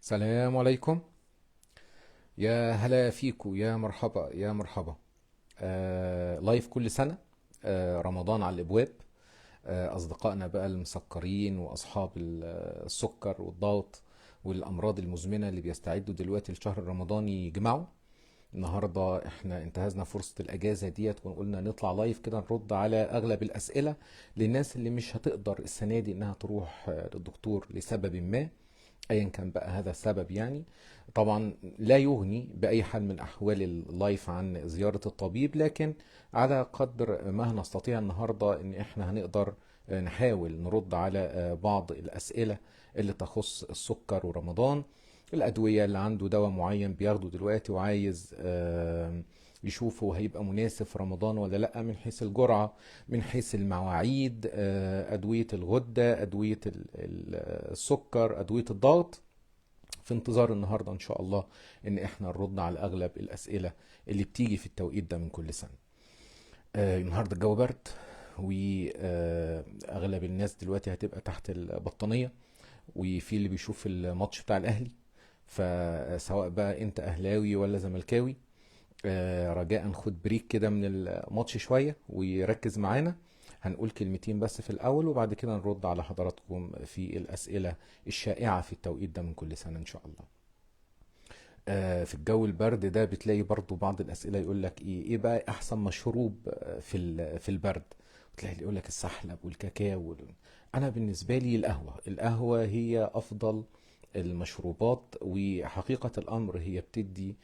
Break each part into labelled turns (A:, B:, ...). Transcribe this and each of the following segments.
A: السلام عليكم. يا هلا فيكو، يا مرحبا يا مرحبا. لايف كل سنة. رمضان على الابواب. اصدقائنا بقى المسكرين واصحاب السكر والضغط والامراض المزمنة اللي بيستعدوا دلوقتي لشهر رمضان يجمعوا. النهارده احنا انتهزنا فرصة الاجازة ديت وقلنا نطلع لايف كده نرد على اغلب الاسئلة للناس اللي مش هتقدر السنة دي انها تروح للدكتور لسبب ما، ايا كان بقى هذا السبب يعني. طبعا لا يغني باي حال من احوال اللايف عن زيارة الطبيب، لكن على قدر ما نستطيع النهاردة ان احنا هنقدر نحاول نرد على بعض الاسئلة اللي تخص السكر ورمضان. الادوية اللي عنده دواء معين بياخده دلوقتي وعايز يشوفه هيبقى مناسب في رمضان ولا لا، من حيث الجرعة، من حيث المواعيد، أدوية الغدة، أدوية السكر، أدوية الضغط. في انتظار النهاردة إن شاء الله إن إحنا نرد على أغلب الأسئلة اللي بتيجي في التوقيت ده من كل سنة. النهاردة الجو برد، وأغلب الناس دلوقتي هتبقى تحت البطانية، وفي اللي بيشوف الماتش بتاع الأهلي. فسواء بقى أنت أهلاوي ولا زملكاوي، رجاء خد بريك كده من الماتش شوية وركز معانا. هنقول كلمتين بس في الأول وبعد كده نرد على حضراتكم في الأسئلة الشائعة في التوقيت ده من كل سنة إن شاء الله. في الجو البرد ده بتلاقي برضو بعض الأسئلة يقول لك إيه بقى أحسن مشروب في البرد. تلاقي اللي يقول لك السحلب والكاكاو أنا بالنسبة لي القهوة هي أفضل المشروبات، وحقيقة الأمر هي بتدي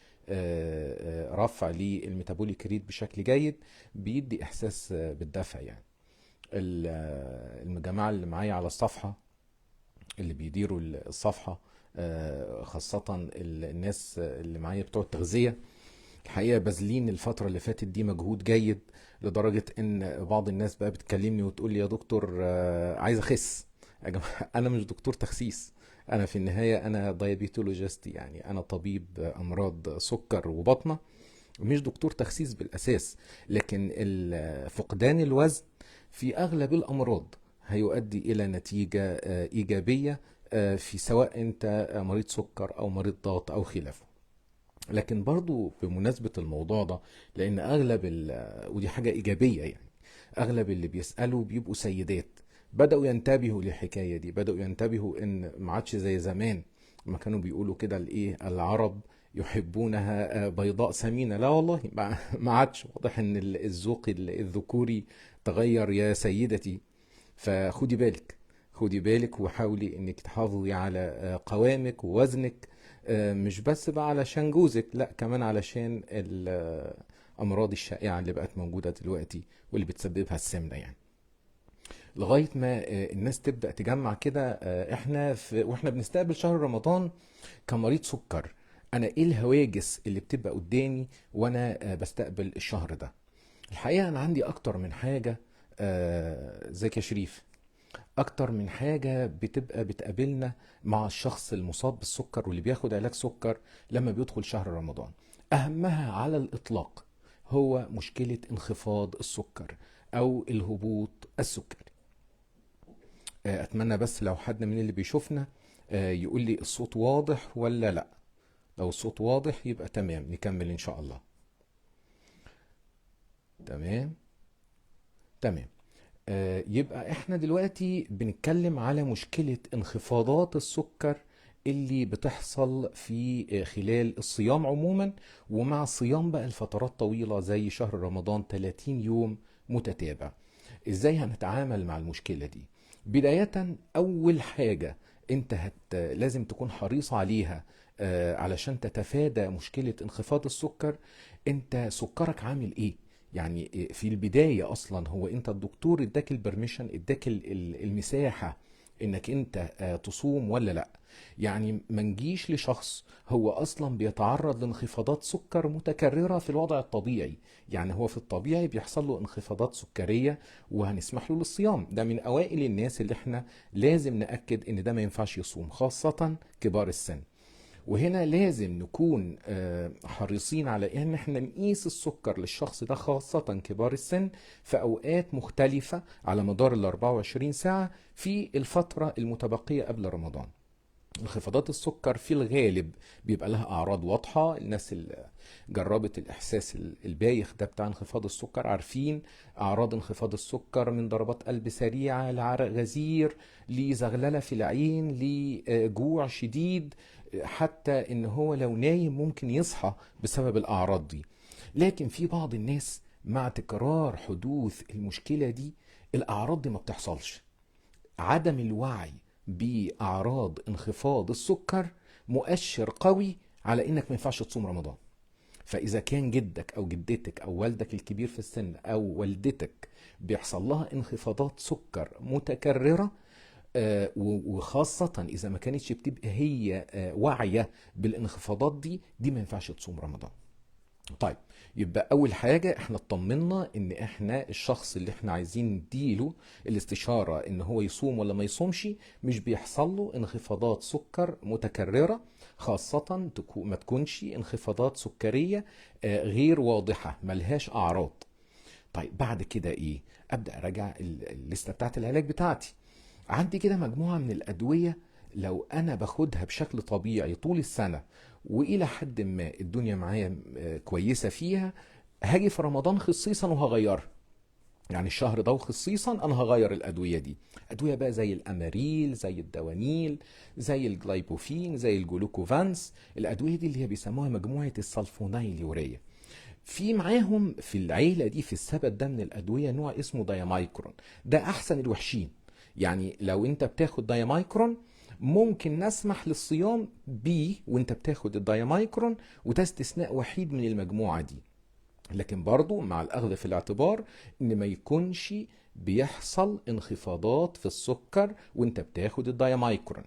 A: رفع للميتابوليك ريت بشكل جيد، بيدي إحساس بالدفع يعني. الجماعة اللي معايا على الصفحة اللي بيديروا الصفحة، خاصة الناس اللي معايا بتوع التغذية، الحقيقة باذلين الفترة اللي فاتت دي مجهود جيد، لدرجة ان بعض الناس بقى بتكلمني وتقول لي يا دكتور عايز اخس. يا جماعة انا مش دكتور تخسيس، انا في النهاية انا دايابيتولوجيست، يعني انا طبيب امراض سكر وبطنة، مش دكتور تخسيس بالاساس. لكن فقدان الوزن في اغلب الامراض هيؤدي الى نتيجة ايجابية، في سواء انت مريض سكر او مريض ضغط او خلافه. لكن برضو بمناسبة الموضوع ده، لان ودي حاجة ايجابية يعني، اغلب اللي بيسألوا بيبقوا سيدات بدأوا ينتبهوا للحكاية دي، بدأوا ينتبهوا ان ما عادش زي زمان ما كانوا بيقولوا كده الايه العرب يحبونها بيضاء سمينة. لا والله ما عادش، واضح ان الذوق الذكوري تغير يا سيدتي. فخدي بالك، خدي بالك وحاولي انك تحافظي على قوامك ووزنك، مش بس بقى علشان جوزك، لا كمان علشان الامراض الشائعة اللي بقت موجودة دلوقتي واللي بتسببها السمنة يعني. لغاية ما الناس تبدأ تجمع كده، واحنا بنستقبل شهر رمضان كمريض سكر، انا ايه الهواجس اللي بتبقى قدامي وانا بستقبل الشهر ده؟ الحقيقة انا عندي اكتر من حاجة. زيك يا شريف، اكتر من حاجة بتبقى بتقابلنا مع الشخص المصاب بالسكر واللي بياخد علاج سكر لما بيدخل شهر رمضان. اهمها على الاطلاق هو مشكلة انخفاض السكر او الهبوط السكري. اتمنى بس لو حد من اللي بيشوفنا يقول لي الصوت واضح ولا لا. لو الصوت واضح يبقى تمام، نكمل ان شاء الله. تمام. تمام. يبقى احنا دلوقتي بنتكلم على مشكلة انخفاضات السكر اللي بتحصل في خلال الصيام عموما، ومع الصيام بقى الفترات طويلة زي شهر رمضان 30 يوم متتابع. ازاي هنتعامل مع المشكلة دي؟ بداية اول حاجة انت لازم تكون حريص عليها علشان تتفادى مشكلة انخفاض السكر. انت سكرك عامل ايه؟ يعني في البداية اصلا هو انت الدكتور اداك البرميشن، اداك المساحة انك انت تصوم ولا لا؟ يعني ما نجيش لشخص هو اصلا بيتعرض لانخفاضات سكر متكررة في الوضع الطبيعي، يعني هو في الطبيعي بيحصل له انخفاضات سكرية وهنسمح له للصيام. ده من اوائل الناس اللي احنا لازم نأكد ان ده ما ينفعش يصوم، خاصة كبار السن. وهنا لازم نكون حريصين على ان احنا نقيس السكر للشخص ده خاصة كبار السن في اوقات مختلفة على مدار ال 24 ساعة في الفترة المتبقية قبل رمضان. انخفاضات السكر في الغالب بيبقى لها أعراض واضحة. الناس اللي جربت الإحساس البايخ ده بتاع انخفاض السكر عارفين أعراض انخفاض السكر، من ضربات قلب سريعة لعرق غزير لزغللة في العين لجوع شديد، حتى إن هو لو نايم ممكن يصحى بسبب الأعراض دي. لكن في بعض الناس مع تكرار حدوث المشكلة دي الأعراض دي ما بتحصلش. عدم الوعي بأعراض انخفاض السكر مؤشر قوي على انك ما ينفعش تصوم رمضان. فإذا كان جدك أو جدتك أو والدك الكبير في السن أو والدتك بيحصل لها انخفاضات سكر متكررة، وخاصة إذا ما كانتش بتبقى هي واعية بالانخفاضات دي ما ينفعش تصوم رمضان. طيب، يبقى اول حاجة احنا اطمنا ان احنا الشخص اللي احنا عايزين نديله الاستشارة ان هو يصوم ولا ما يصومش مش بيحصل له انخفاضات سكر متكررة، خاصة ما تكونش انخفاضات سكرية غير واضحة ملهاش اعراض. طيب بعد كده ايه؟ ابدأ اراجع الليستة بتاعت العلاج بتاعتي. عندي كده مجموعة من الادوية لو انا باخدها بشكل طبيعي طول السنة والى حد ما الدنيا معايا كويسه فيها، هاجي في رمضان خصيصا وهغيرها. يعني الشهر ده خصيصا انا هغير الادويه دي. ادويه بقى زي الاماريل، زي الدوانيل، زي الجلايبوفين، زي الجلوكوفانس. الادويه دي اللي هي بيسموها مجموعه السلفونيل يوريا. في معاهم في العيله دي في السبت ده من الادويه نوع اسمه دايمايكرون، ده احسن الوحشين. يعني لو انت بتاخد دايمايكرون ممكن نسمح للصيام بيه وانت بتاخد الدايمايكرون، وده استثناء وحيد من المجموعة دي. لكن برضو مع الأخذ في الاعتبار ان ما يكونش بيحصل انخفاضات في السكر وانت بتاخد الدايمايكرون.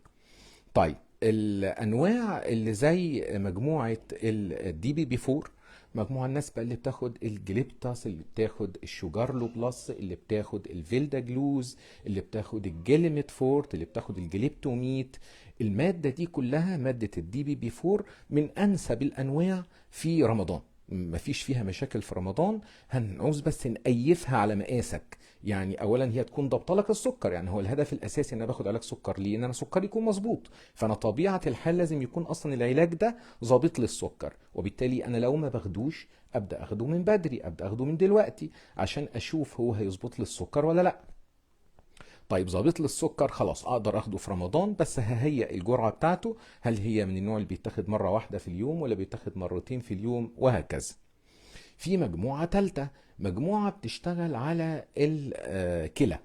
A: طيب الانواع اللي زي مجموعه الدي بي بي 4، مجموعه الناس بقى اللي بتاخد الجليبتاس، اللي بتاخد الشوجارلو بلس، اللي بتاخد الفيلدا جلوز، اللي بتاخد الجليميت فورت، اللي بتاخد الجليبتوميت. الماده دي كلها ماده الدي بي بي 4 من انسب الانواع في رمضان، مفيش فيها مشاكل في رمضان. هنعوز بس نقيفها على مقاسك. يعني اولا هي تكون ضابطه لك السكر، يعني هو الهدف الاساسي ان انا باخد علاج سكر ليه؟ ان انا سكري يكون مظبوط. فانا طبيعه الحال لازم يكون اصلا العلاج ده ظابط لي السكر، وبالتالي انا لو ما باخدوش ابدا اخده من بدري، ابدا اخده من دلوقتي عشان اشوف هو هيظبط لي السكر ولا لا. طيب ظابط لي السكر خلاص اقدر اخده في رمضان، بس ههيئ الجرعه بتاعته، هل هي من النوع اللي بيتاخد مره واحده في اليوم ولا بيتاخد مرتين في اليوم وهكذا. في مجموعة تالتة، مجموعة بتشتغل على الكلى،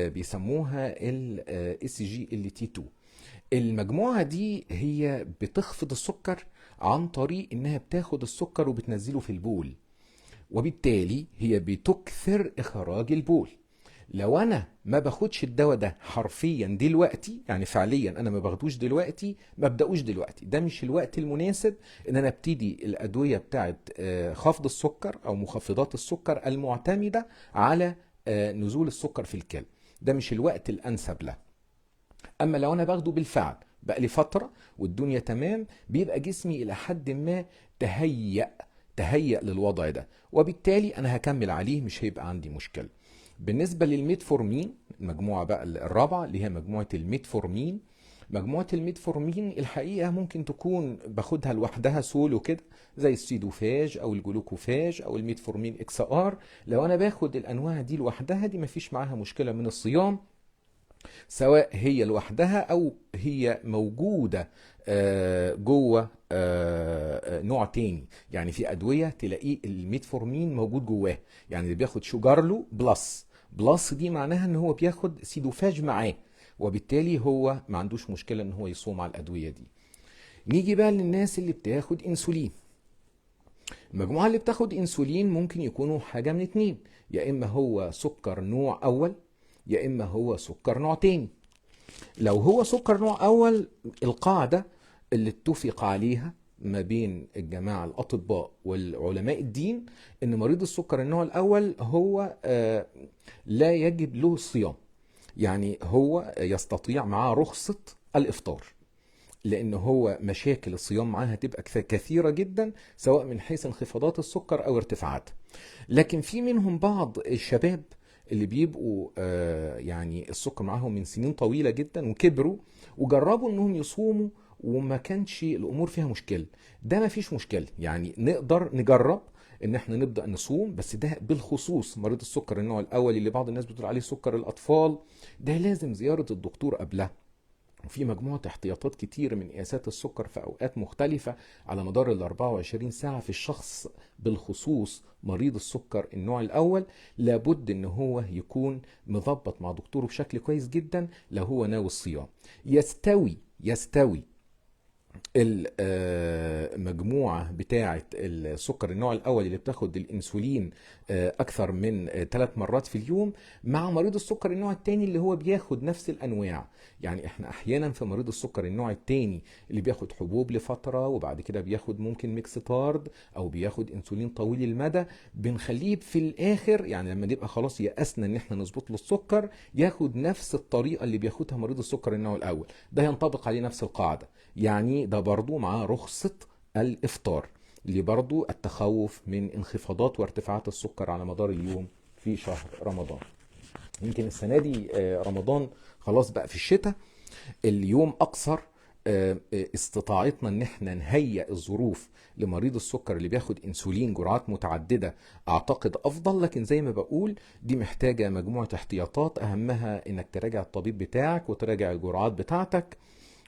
A: بيسموها ال SGLT2. المجموعة دي هي بتخفض السكر عن طريق انها بتاخد السكر وبتنزله في البول، وبالتالي هي بتكثر اخراج البول. لو انا ما باخدش الدواء ده حرفيا دلوقتي، يعني فعليا انا ما باخدوش دلوقتي، ما ابداوش دلوقتي، ده مش الوقت المناسب ان انا ابتدي الادويه بتاعه خفض السكر او مخفضات السكر المعتمده على نزول السكر في الكلى. ده مش الوقت الانسب له. اما لو انا باخده بالفعل بقى لي فتره والدنيا تمام، بيبقى جسمي الى حد ما تهيأ للوضع ده، وبالتالي انا هكمل عليه، مش هيبقى عندي مشكله. بالنسبه للميتفورمين، المجموعه بقى الرابعه اللي هي مجموعه الميتفورمين. مجموعه الميتفورمين الحقيقه ممكن تكون باخدها لوحدها سولو كده، زي السيدوفاج او الجلوكوفاج او الميتفورمين اكس ار. لو انا باخد الانواع دي لوحدها دي مفيش معاها مشكله من الصيام، سواء هي لوحدها او هي موجوده جوه نوع تاني. يعني في ادويه تلاقيه الميتفورمين موجود جواه، يعني اللي بياخد شوجارلو بلس دي معناها ان هو بياخد سيدوفاج معاه، وبالتالي هو ما عندوش مشكله ان هو يصوم على الادويه دي. نيجي بقى للناس اللي بتاخد انسولين. المجموعه اللي بتاخد انسولين ممكن يكونوا حاجه من اتنين، يا اما هو سكر نوع اول، يا اما هو سكر نوع تاني. لو هو سكر نوع اول، القاعدة اللي اتفق عليها ما بين الجماعة الاطباء والعلماء الدين ان مريض السكر النوع الاول هو لا يجب له الصيام، يعني هو يستطيع معاه رخصة الافطار، لان هو مشاكل الصيام معاه هتبقى كثيرة جدا، سواء من حيث انخفاضات السكر او ارتفاعاتها. لكن في منهم بعض الشباب اللي بيبقوا يعني السكر معاهم من سنين طويلة جدا وكبروا وجربوا انهم يصوموا وما كانش الامور فيها مشكلة. ده ما فيش مشكلة، يعني نقدر نجرب ان احنا نبدأ نصوم، بس ده بالخصوص مريض السكر النوع الاول اللي بعض الناس بتقول عليه سكر الاطفال، ده لازم زيارة الدكتور قبلها. وفي مجموعة احتياطات كتير من قياسات السكر في أوقات مختلفة على مدار ال 24 ساعة في الشخص، بالخصوص مريض السكر النوع الأول. لابد إن هو يكون مضبط مع دكتوره بشكل كويس جدا لو هو ناوي الصيام. يستوي المجموعة بتاعة السكر النوع الأول اللي بتاخد الأنسولين أكثر من 3 مرات في اليوم مع مريض السكر النوع الثاني اللي هو بياخد نفس الأنواع. يعني احنا أحيانا في مريض السكر النوع الثاني اللي بياخد حبوب لفترة وبعد كده بياخد ممكن ميكستارد أو بياخد أنسولين طويل المدى، بنخليه في الآخر يعني لما نبقى خلاص يأسنا إن احنا نظبط له السكر ياخد نفس الطريقة اللي بياخدها مريض السكر النوع الأول. ده ينطبق عليه نفس القاعدة. يعني ده برضو مع رخصة الإفطار، اللي برضو التخوف من انخفاضات وارتفاعات السكر على مدار اليوم في شهر رمضان. يمكن السنة دي رمضان خلاص بقى في الشتاء، اليوم أقصر، استطاعتنا ان احنا نهيئ الظروف لمريض السكر اللي بياخد انسولين جرعات متعددة اعتقد افضل. لكن زي ما بقول دي محتاجة مجموعة احتياطات، اهمها انك تراجع الطبيب بتاعك وتراجع الجرعات بتاعتك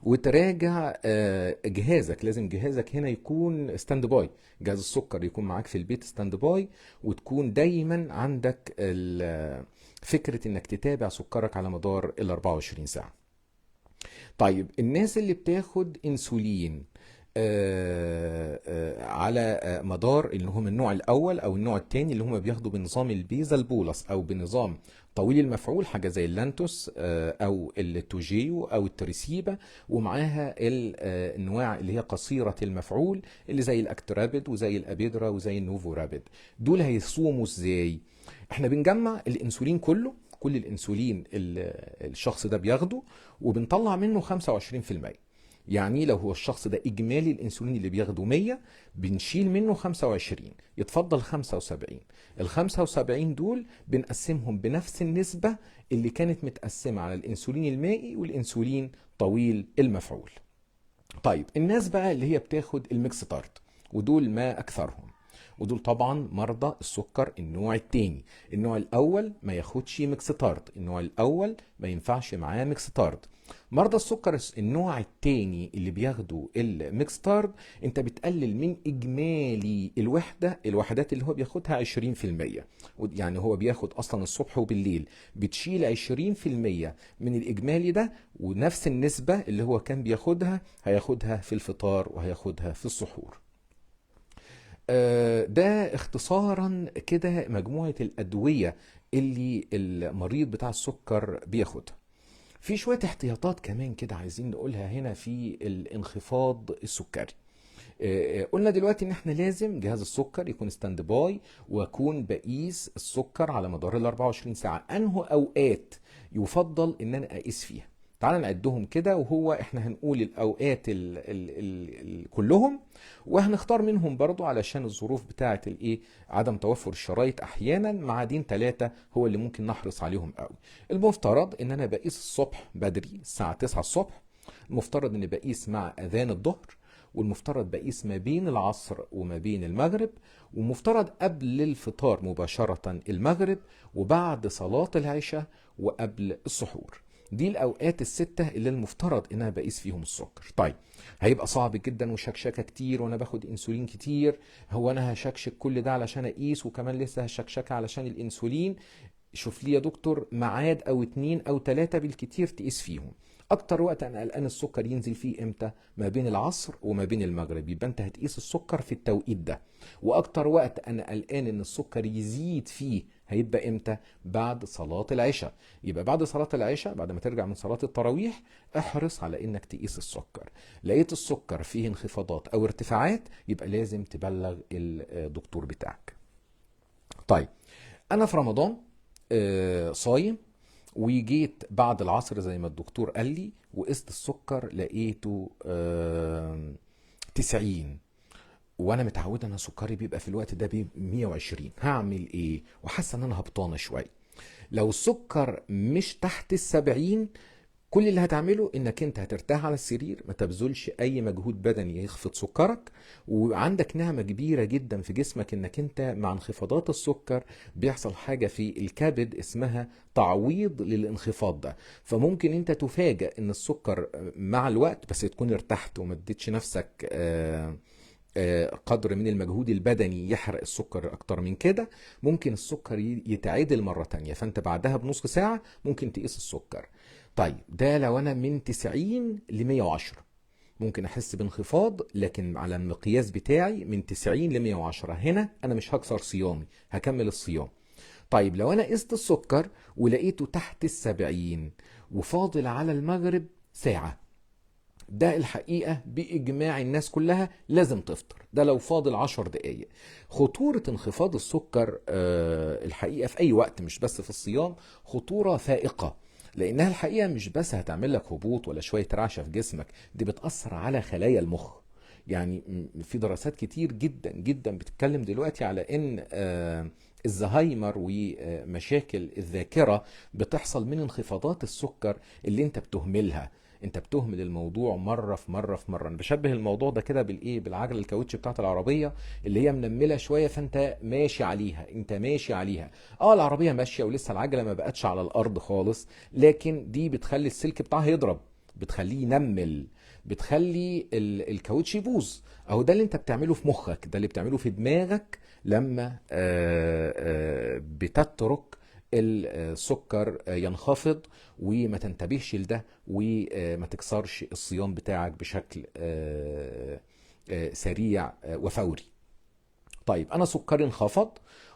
A: وتراجع جهازك. لازم جهازك هنا يكون ستاند باي، جهاز السكر يكون معاك في البيت ستاند باي، وتكون دايما عندك فكرة انك تتابع سكرك على مدار ال 24 ساعة. طيب الناس اللي بتاخد انسولين على مدار اللي هم النوع الاول او النوع الثاني اللي هم بياخدوا بنظام البيزال بولس او بنظام طويل المفعول، حاجه زي اللانتوس او التوجيو او التريسيبا، ومعاها الانواع اللي هي قصيره المفعول اللي زي الاكترابيد وزي الابيدرا وزي النوفو رابيد. دول هيصوموا ازاي؟ احنا بنجمع الانسولين كله، كل الانسولين الشخص ده بياخده وبنطلع منه 25%. يعني لو هو الشخص ده اجمالي الانسولين اللي بياخده 100، بنشيل منه 25 يتفضل 75. ال 75 دول بنقسمهم بنفس النسبة اللي كانت متقسمة على الانسولين المائي والانسولين طويل المفعول. طيب الناس بقى اللي هي بتاخد الميكس تارت، ودول ما اكثرهم، ودول طبعا مرضى السكر النوع التاني. النوع الاول ما ياخدش ميكس تارت، النوع الاول ما ينفعش معاه ميكس تارت. مرضى السكر النوع التاني اللي بياخدوا الميكس تارت انت بتقلل من اجمالي الوحدات اللي هو بياخدها 20%. يعني هو بياخد اصلا الصبح وبالليل، بتشيل 20% من الاجمالي ده، ونفس النسبة اللي هو كان بياخدها هياخدها في الفطار وهياخدها في السحور. ده اختصارا كده مجموعة الأدوية اللي المريض بتاع السكر بياخدها. في شوية احتياطات كمان كده عايزين نقولها هنا في الانخفاض السكري. قلنا دلوقتي ان احنا لازم جهاز السكر يكون ستاند باي، واكون بقيس السكر على مدار ال 24 ساعة. انه اوقات يفضل ان انا اقيس فيها؟ تعال نعدهم كده، وهو احنا هنقول الاوقات كلهم، وهنختار منهم برضو علشان الظروف بتاعة الايه عدم توفر الشرايط احيانا، معادين 3 هو اللي ممكن نحرص عليهم قوي. المفترض ان انا بقيس الصبح بدري الساعة 9 الصبح، المفترض اني بقيس مع اذان الظهر، والمفترض بقيس ما بين العصر وما بين المغرب، ومفترض قبل الفطار مباشرة المغرب، وبعد صلاة العشاء، وقبل السحور. دي الأوقات الستة اللي المفترض إنها بقيس فيهم السكر. طيب هيبقى صعب جدا وشكشكة كتير وأنا باخد إنسولين كتير، هو أنا هشكشك كل ده علشان أقيس وكمان لسه هشكشكة علشان الإنسولين؟ شوف لي يا دكتور ميعاد او 2 او 3 بالكتير تقيس فيهم. اكتر وقت انا قلقان السكر ينزل فيه امتى؟ ما بين العصر وما بين المغرب، يبقى انت هتقيس السكر في التوقيت ده. واكتر وقت انا قلقان ان السكر يزيد فيه هيبقى امتى؟ بعد صلاة العشاء. يبقى بعد صلاة العشاء، بعد ما ترجع من صلاة التراويح، احرص على انك تقيس السكر. لقيت السكر فيه انخفاضات او ارتفاعات يبقى لازم تبلغ الدكتور بتاعك. طيب انا في رمضان صايم، وجيت بعد العصر زي ما الدكتور قال لي وقست السكر لقيته 90، وانا متعود انا سكري بيبقى في الوقت ده 120. هعمل ايه؟ وحاسه ان انا هبطانه شويه. لو السكر مش تحت ال70، كل اللي هتعمله انك انت هترتاح على السرير، ما تبذلش اي مجهود بدني يخفض سكرك. وعندك نعمة كبيرة جدا في جسمك، انك انت مع انخفاضات السكر بيحصل حاجة في الكبد اسمها تعويض للانخفاض ده. فممكن انت تفاجأ ان السكر مع الوقت، بس تكون ارتحت وما اديتش نفسك قدر من المجهود البدني يحرق السكر اكتر من كده، ممكن السكر يتعدل مرة تانية، فانت بعدها بنص ساعة ممكن تقيس السكر. طيب ده لو انا من 90 ل 110 ممكن احس بانخفاض، لكن على المقياس بتاعي من 90 ل 110، هنا انا مش هكسر صيامي، هكمل الصيام. طيب لو انا قست السكر ولقيته تحت ال70 وفاضل على المغرب ساعة، ده الحقيقة بإجماع الناس كلها لازم تفطر، ده لو فاضل 10 دقايق. خطورة انخفاض السكر الحقيقة في أي وقت، مش بس في الصيام، خطورة فائقة. لأنها الحقيقة مش بس هتعمل لك هبوط ولا شوية رعشة في جسمك، دي بتأثر على خلايا المخ. يعني في دراسات كتير جدا جدا بتتكلم دلوقتي على ان الزهايمر ومشاكل الذاكرة بتحصل من انخفاضات السكر اللي انت بتهملها. انت بتهمل الموضوع مره في مره في مره. انا بشبه الموضوع ده كده بالايه، بالعجله الكاوتش بتاعت العربيه اللي هي منمله شويه، فانت ماشي عليها، انت ماشي عليها. اه العربيه ماشيه ولسه العجله ما بقتش على الارض خالص، لكن دي بتخلي السلك بتاعها يضرب، بتخليه ينمل، بتخلي الكاوتش يبوظ. اهو ده اللي انت بتعمله في مخك، ده اللي بتعمله في دماغك لما بتترك السكر ينخفض وما تنتبهش لده، وما تكسرش الصيام بتاعك بشكل سريع وفوري. طيب انا سكري انخفض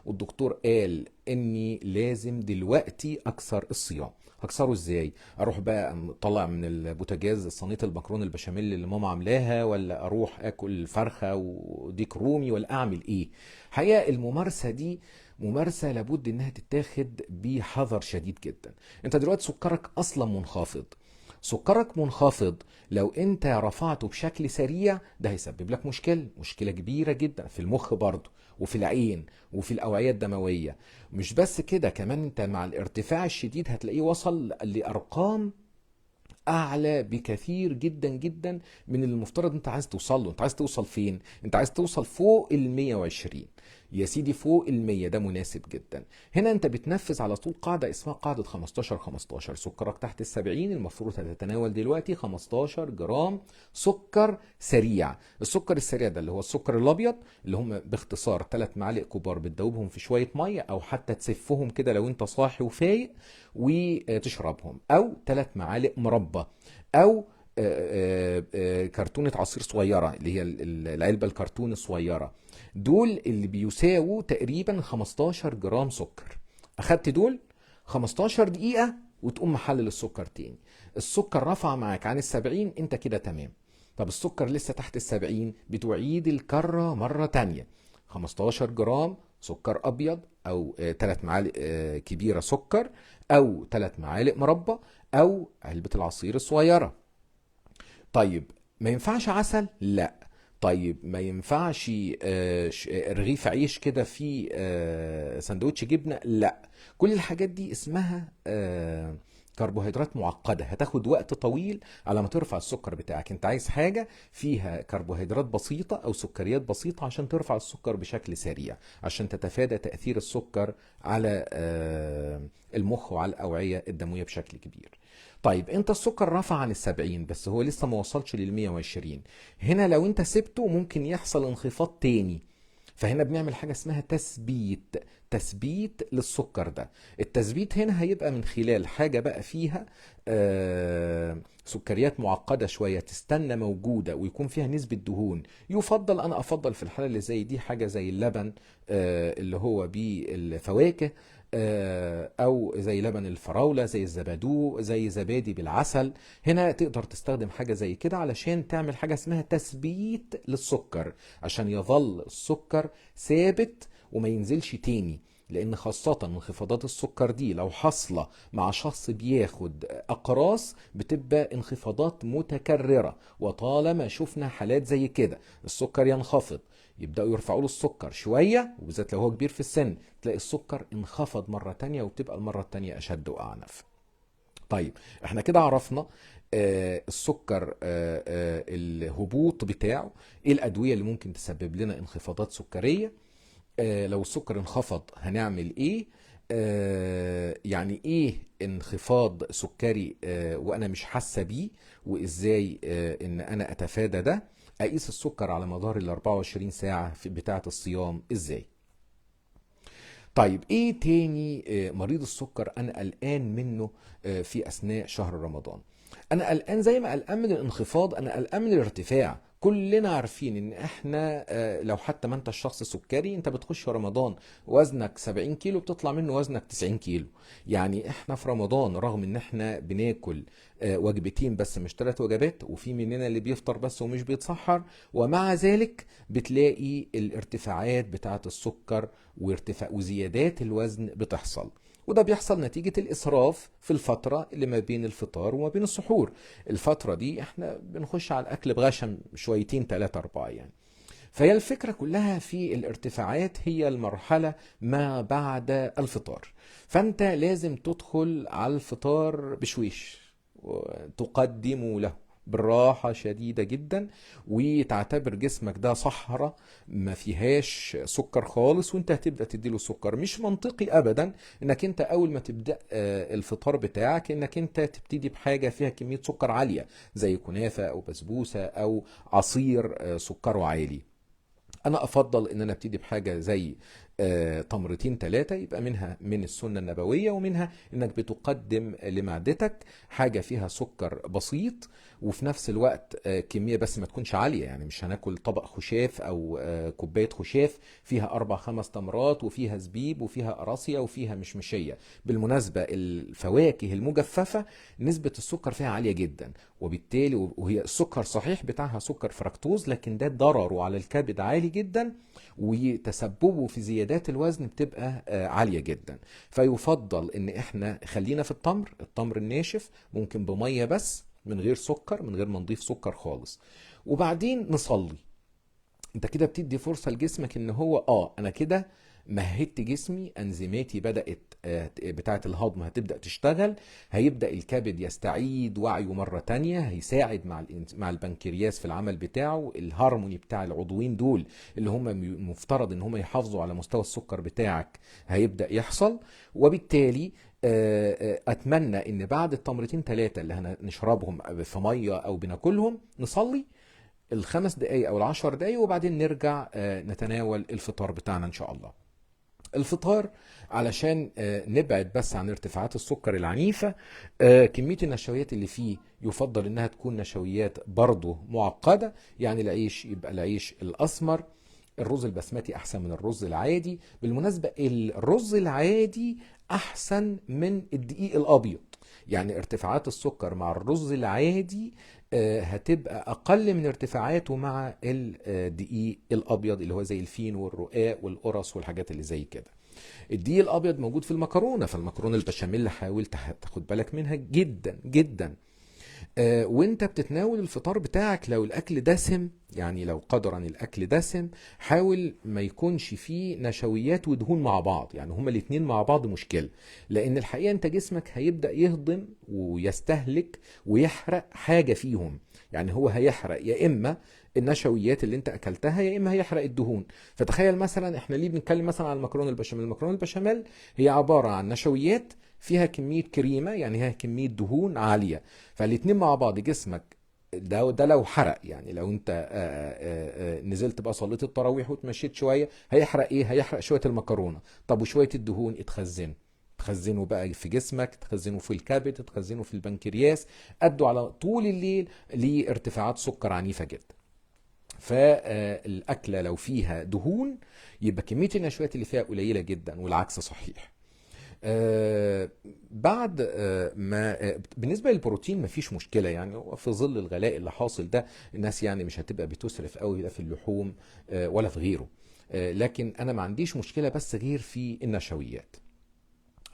A: والدكتور قال اني لازم دلوقتي اكسر الصيام. هكسره ازاي؟ اروح بقى طلع من البوتاجاز صينيه المكرونه البشاميل اللي ماما عاملاها، ولا اروح اكل فرخه وديك رومي، ولا اعمل ايه؟ حقيقه الممارسه دي ممارسه لابد انها تتاخد بحذر شديد جدا. انت دلوقتي سكرك اصلا منخفض، سكرك منخفض لو انت رفعته بشكل سريع ده هيسبب لك مشكلة كبيرة جدا في المخ برضه، وفي العين، وفي الأوعية الدموية. مش بس كده، كمان انت مع الارتفاع الشديد هتلاقيه وصل لأرقام اعلى بكثير جدا جدا من اللي المفترض انت عايز توصل له. انت عايز توصل فين؟ انت عايز توصل فوق ال 120. يا سيدي فوق ال 100 ده مناسب جدا. هنا انت بتنفذ على طول قاعده اسمها قاعده 15 15. سكرك تحت ال70 المفروض هتتناول دلوقتي 15 جرام سكر سريع. السكر السريع ده اللي هو السكر الابيض، اللي هم باختصار 3 معالق كبار بتدوبهم في شويه ميه، او حتى تسفهم كده لو انت صاحي وفايق وتشربهم، او 3 معالق مربى، او كرتونة عصير صغيرة اللي هي العلبة الكرتون الصغيرة. دول اللي بيساووا تقريبا 15 جرام سكر. اخدت دول 15 دقيقة وتقوم محلل السكر تاني. السكر رفع معاك عن ال70، انت كده تمام. طب السكر لسه تحت ال70، بتعيد الكرة مرة تانية. 15 جرام سكر ابيض، او 3 معالق كبيرة سكر، او 3 معالق مربى، او علبة العصير الصغيرة. طيب ما ينفعش عسل؟ لا. طيب ما ينفعش رغيف عيش كده فيه سندوتش جبنة؟ لا. كل الحاجات دي اسمها كربوهيدرات معقدة، هتاخد وقت طويل على ما ترفع السكر بتاعك. انت عايز حاجة فيها كربوهيدرات بسيطة او سكريات بسيطة عشان ترفع السكر بشكل سريع، عشان تتفادى تأثير السكر على المخ وعلى الأوعية الدموية بشكل كبير. طيب انت السكر رفع عن ال70، بس هو لسه ما وصلش لل120. هنا لو انت سبته ممكن يحصل انخفاض تاني. فهنا بنعمل حاجة اسمها تثبيت للسكر ده. التثبيت هنا هيبقى من خلال حاجة بقى فيها سكريات معقدة شوية، تستنى موجودة ويكون فيها نسبة دهون. يفضل، أنا أفضل في الحالة اللي زي دي حاجة زي اللبن اللي هو بالفواكه، او زي لبن الفراولة، زي الزبادو، زي زبادي بالعسل. هنا تقدر تستخدم حاجة زي كده علشان تعمل حاجة اسمها تثبيت للسكر، عشان يظل السكر ثابت وما ينزلش تاني. لان خاصة انخفاضات السكر دي لو حاصلة مع شخص بياخد اقراص بتبقى انخفاضات متكررة، وطالما شفنا حالات زي كده السكر ينخفض يبدأوا يرفعوا له السكر شوية، وبالذات لو هو كبير في السن تلاقي السكر انخفض مرة تانية وبتبقى المرة التانية أشد وأعنف. طيب احنا كده عرفنا السكر، الهبوط بتاعه، ايه الأدوية اللي ممكن تسبب لنا انخفاضات سكرية، لو السكر انخفض هنعمل ايه، يعني ايه انخفاض سكري وانا مش حاسه بيه، وازاي ان انا اتفادى ده، اقيس السكر على مدار ال 24 ساعه في بتاعه الصيام ازاي. طيب ايه تاني مريض السكر انا قلقان منه في اثناء شهر رمضان؟ انا قلقان زي ما قلقان من الانخفاض انا قلقان من الارتفاع. كلنا عارفين ان احنا لو حتى ما انت الشخص سكري انت بتخش في رمضان وزنك 70 كيلو بتطلع منه وزنك 90 كيلو. يعني احنا في رمضان رغم ان احنا بناكل وجبتين بس مش 3 وجبات، وفي مننا اللي بيفطر بس ومش بيتسحر، ومع ذلك بتلاقي الارتفاعات بتاعة السكر وارتفاع وزيادات الوزن بتحصل. وده بيحصل نتيجة الإسراف في الفترة اللي ما بين الفطار وما بين السحور. الفترة دي احنا بنخش على الأكل بغشم شويتين 3 4 يعني. فهي الفكرة كلها في الارتفاعات هي المرحلة ما بعد الفطار. فأنت لازم تدخل على الفطار بشويش وتقدم له بالراحة شديدة جدا، وتعتبر جسمك ده صحراء ما فيهاش سكر خالص، وانت هتبدأ تديله سكر. مش منطقي ابدا انك انت اول ما تبدأ الفطار بتاعك انك انت تبتدي بحاجة فيها كمية سكر عالية زي كنافة او بسبوسة او عصير سكره عالي. انا افضل ان انا ابتدي بحاجه زي تمرتين 3، يبقى منها من السنه النبويه ومنها انك بتقدم لمعدتك حاجه فيها سكر بسيط، وفي نفس الوقت كميه بس ما تكونش عاليه. يعني مش هناكل طبق خشاف او كوبايه خشاف فيها 4 5 تمرات وفيها زبيب وفيها قراصيه وفيها مشمشيه. بالمناسبه الفواكه المجففه نسبه السكر فيها عاليه جدا، وبالتالي وهي السكر صحيح بتاعها سكر فركتوز، لكن ده ضرره على الكبد عالي جدا وتسببه في زيادات الوزن بتبقى عالية جدا. فيفضل ان احنا خلينا في التمر الناشف ممكن بمية بس من غير سكر، من غير ما نضيف سكر خالص، وبعدين نصلي. انت كده بتدي فرصة لجسمك ان هو انا كده مهدت جسمي، انزيماتي بدأت بتاعة الهضم هتبدأ تشتغل، هيبدأ الكبد يستعيد وعيه مرة تانية، هيساعد مع البنكرياس في العمل بتاعه، الهارموني بتاع العضوين دول اللي هم مفترض ان هم يحافظوا على مستوى السكر بتاعك هيبدأ يحصل. وبالتالي اتمنى ان بعد التمرتين 3 اللي هنشربهم في مية او بناكلهم نصلي ال5 دقايق او ال10 دقايق، وبعدين نرجع نتناول الفطار بتاعنا ان شاء الله. الفطار علشان نبعد بس عن ارتفاعات السكر العنيفة، كمية النشويات اللي فيه يفضل انها تكون نشويات برضه معقدة. يعني العيش يبقى العيش الاسمر، الرز البسمتي احسن من الرز العادي. بالمناسبة الرز العادي احسن من الدقيق الابيض، يعني ارتفاعات السكر مع الرز العادي هتبقى اقل من ارتفاعاته مع الدقيق الابيض اللي هو زي الفين والرقاق والقرص والحاجات اللي زي كده. الدقيق الابيض موجود في المكرونه، فالمكرونه البشاميل حاول تاخد بالك منها جدا جدا. وانت بتتناول الفطار بتاعك لو الاكل دسم، يعني لو قدرا الاكل دسم، حاول ما يكونش فيه نشويات ودهون مع بعض، يعني هما الاتنين مع بعض مشكلة. لان الحقيقة انت جسمك هيبدأ يهضم ويستهلك ويحرق حاجة فيهم. يعني هو هيحرق يا اما النشويات اللي انت اكلتها يا اما هيحرق الدهون. فتخيل مثلا احنا ليه بنتكلم مثلا عن المكرونه البشاميل؟ المكرونه البشاميل هي عباره عن نشويات فيها كميه كريمه، يعني هي كميه دهون عاليه، فالاتنين مع بعض جسمك ده لو حرق. يعني لو انت نزلت بقى صليت التراويح وتمشيت شويه هيحرق ايه؟ هيحرق شويه المكرونه. طب وشويه الدهون تخزنوا بقى في جسمك، تخزنوا في الكبد، تخزنوا في البنكرياس، ادوا على طول الليل لارتفاعات سكر عنيفه جدا. فالاكله لو فيها دهون يبقى كميه النشويات اللي فيها قليله جدا، والعكس صحيح. بعد ما بالنسبه للبروتين مفيش مشكله، يعني هو في ظل الغلاء اللي حاصل ده الناس يعني مش هتبقى بتسرف قوي لا في اللحوم ولا في غيره. لكن انا ما عنديش مشكلة بس غير في النشويات.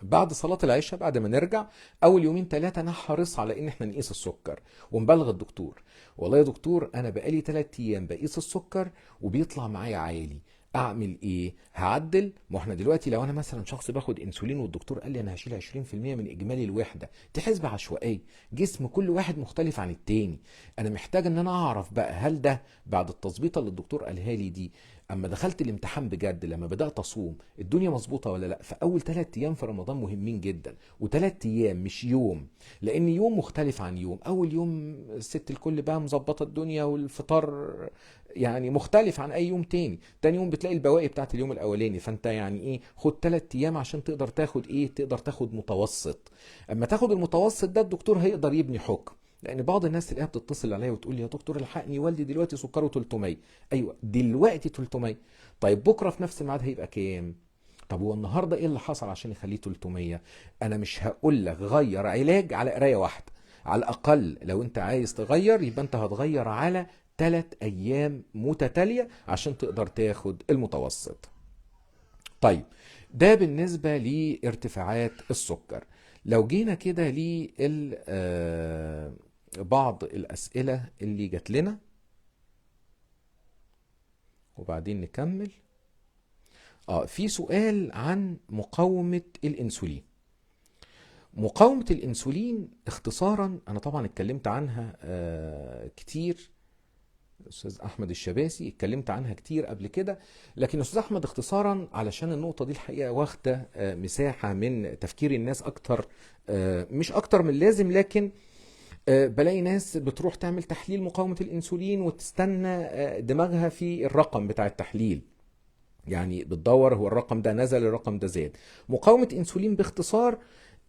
A: بعد صلاة العشاء بعد ما نرجع أول يومين ثلاثة أنا حريص على إن إحنا نقيس السكر ونبلغ الدكتور. والله يا دكتور أنا بقالي 3 أيام بقيس السكر وبيطلع معايا عالي، أعمل إيه؟ هعدل؟ ما إحنا دلوقتي لو أنا مثلا شخص باخد أنسولين والدكتور قال لي أنا هشيل 20% من إجمالي الوحدة، دي حسبة عشوائية، جسم كل واحد مختلف عن التاني. أنا محتاج إن أنا أعرف بقى هل ده بعد التظبيطة اللي الدكتور قالها لي دي، اما دخلت الامتحان بجد لما بدات اصوم الدنيا مظبوطه ولا لا. فاول 3 ايام في رمضان مهمين جدا، و3 ايام مش يوم، لان يوم مختلف عن يوم. اول يوم الست الكل بقى مظبطه الدنيا والفطار يعني مختلف عن اي يوم تاني. تاني يوم بتلاقي البواقي بتاعت اليوم الاولاني، فانت يعني ايه، خد 3 ايام عشان تقدر تاخد ايه، تقدر تاخد متوسط. اما تاخد المتوسط ده الدكتور هيقدر يبني حكم. لان بعض الناس تلاقيها بتتصل عليا وتقول لي يا دكتور الحقني والدي دلوقتي سكره 300. ايوه دلوقتي 300، طيب بكره في نفس الميعاد هيبقى كام؟ طب هو النهارده ايه اللي حصل عشان يخليه 300؟ انا مش هقول لك غير علاج على قرايه واحده، على الاقل لو انت عايز تغير يبقى انت هتغير على 3 ايام متتاليه عشان تقدر تاخد المتوسط. طيب ده بالنسبه لارتفاعات السكر. لو جينا كده بعض الأسئلة اللي جات لنا وبعدين نكمل. في سؤال عن مقاومة الإنسولين. مقاومة الإنسولين اختصارا أنا طبعا اتكلمت عنها كتير، الأستاذ أحمد الشباسي اتكلمت عنها كتير قبل كده، لكن الأستاذ أحمد اختصارا علشان النقطة دي الحقيقة واخدة مساحة من تفكير الناس أكتر، مش أكتر من اللازم، لكن بلاقي ناس بتروح تعمل تحليل مقاومة الانسولين وتستنى دماغها في الرقم بتاع التحليل، يعني بتدور هو الرقم ده نزل الرقم ده زاد. مقاومة انسولين باختصار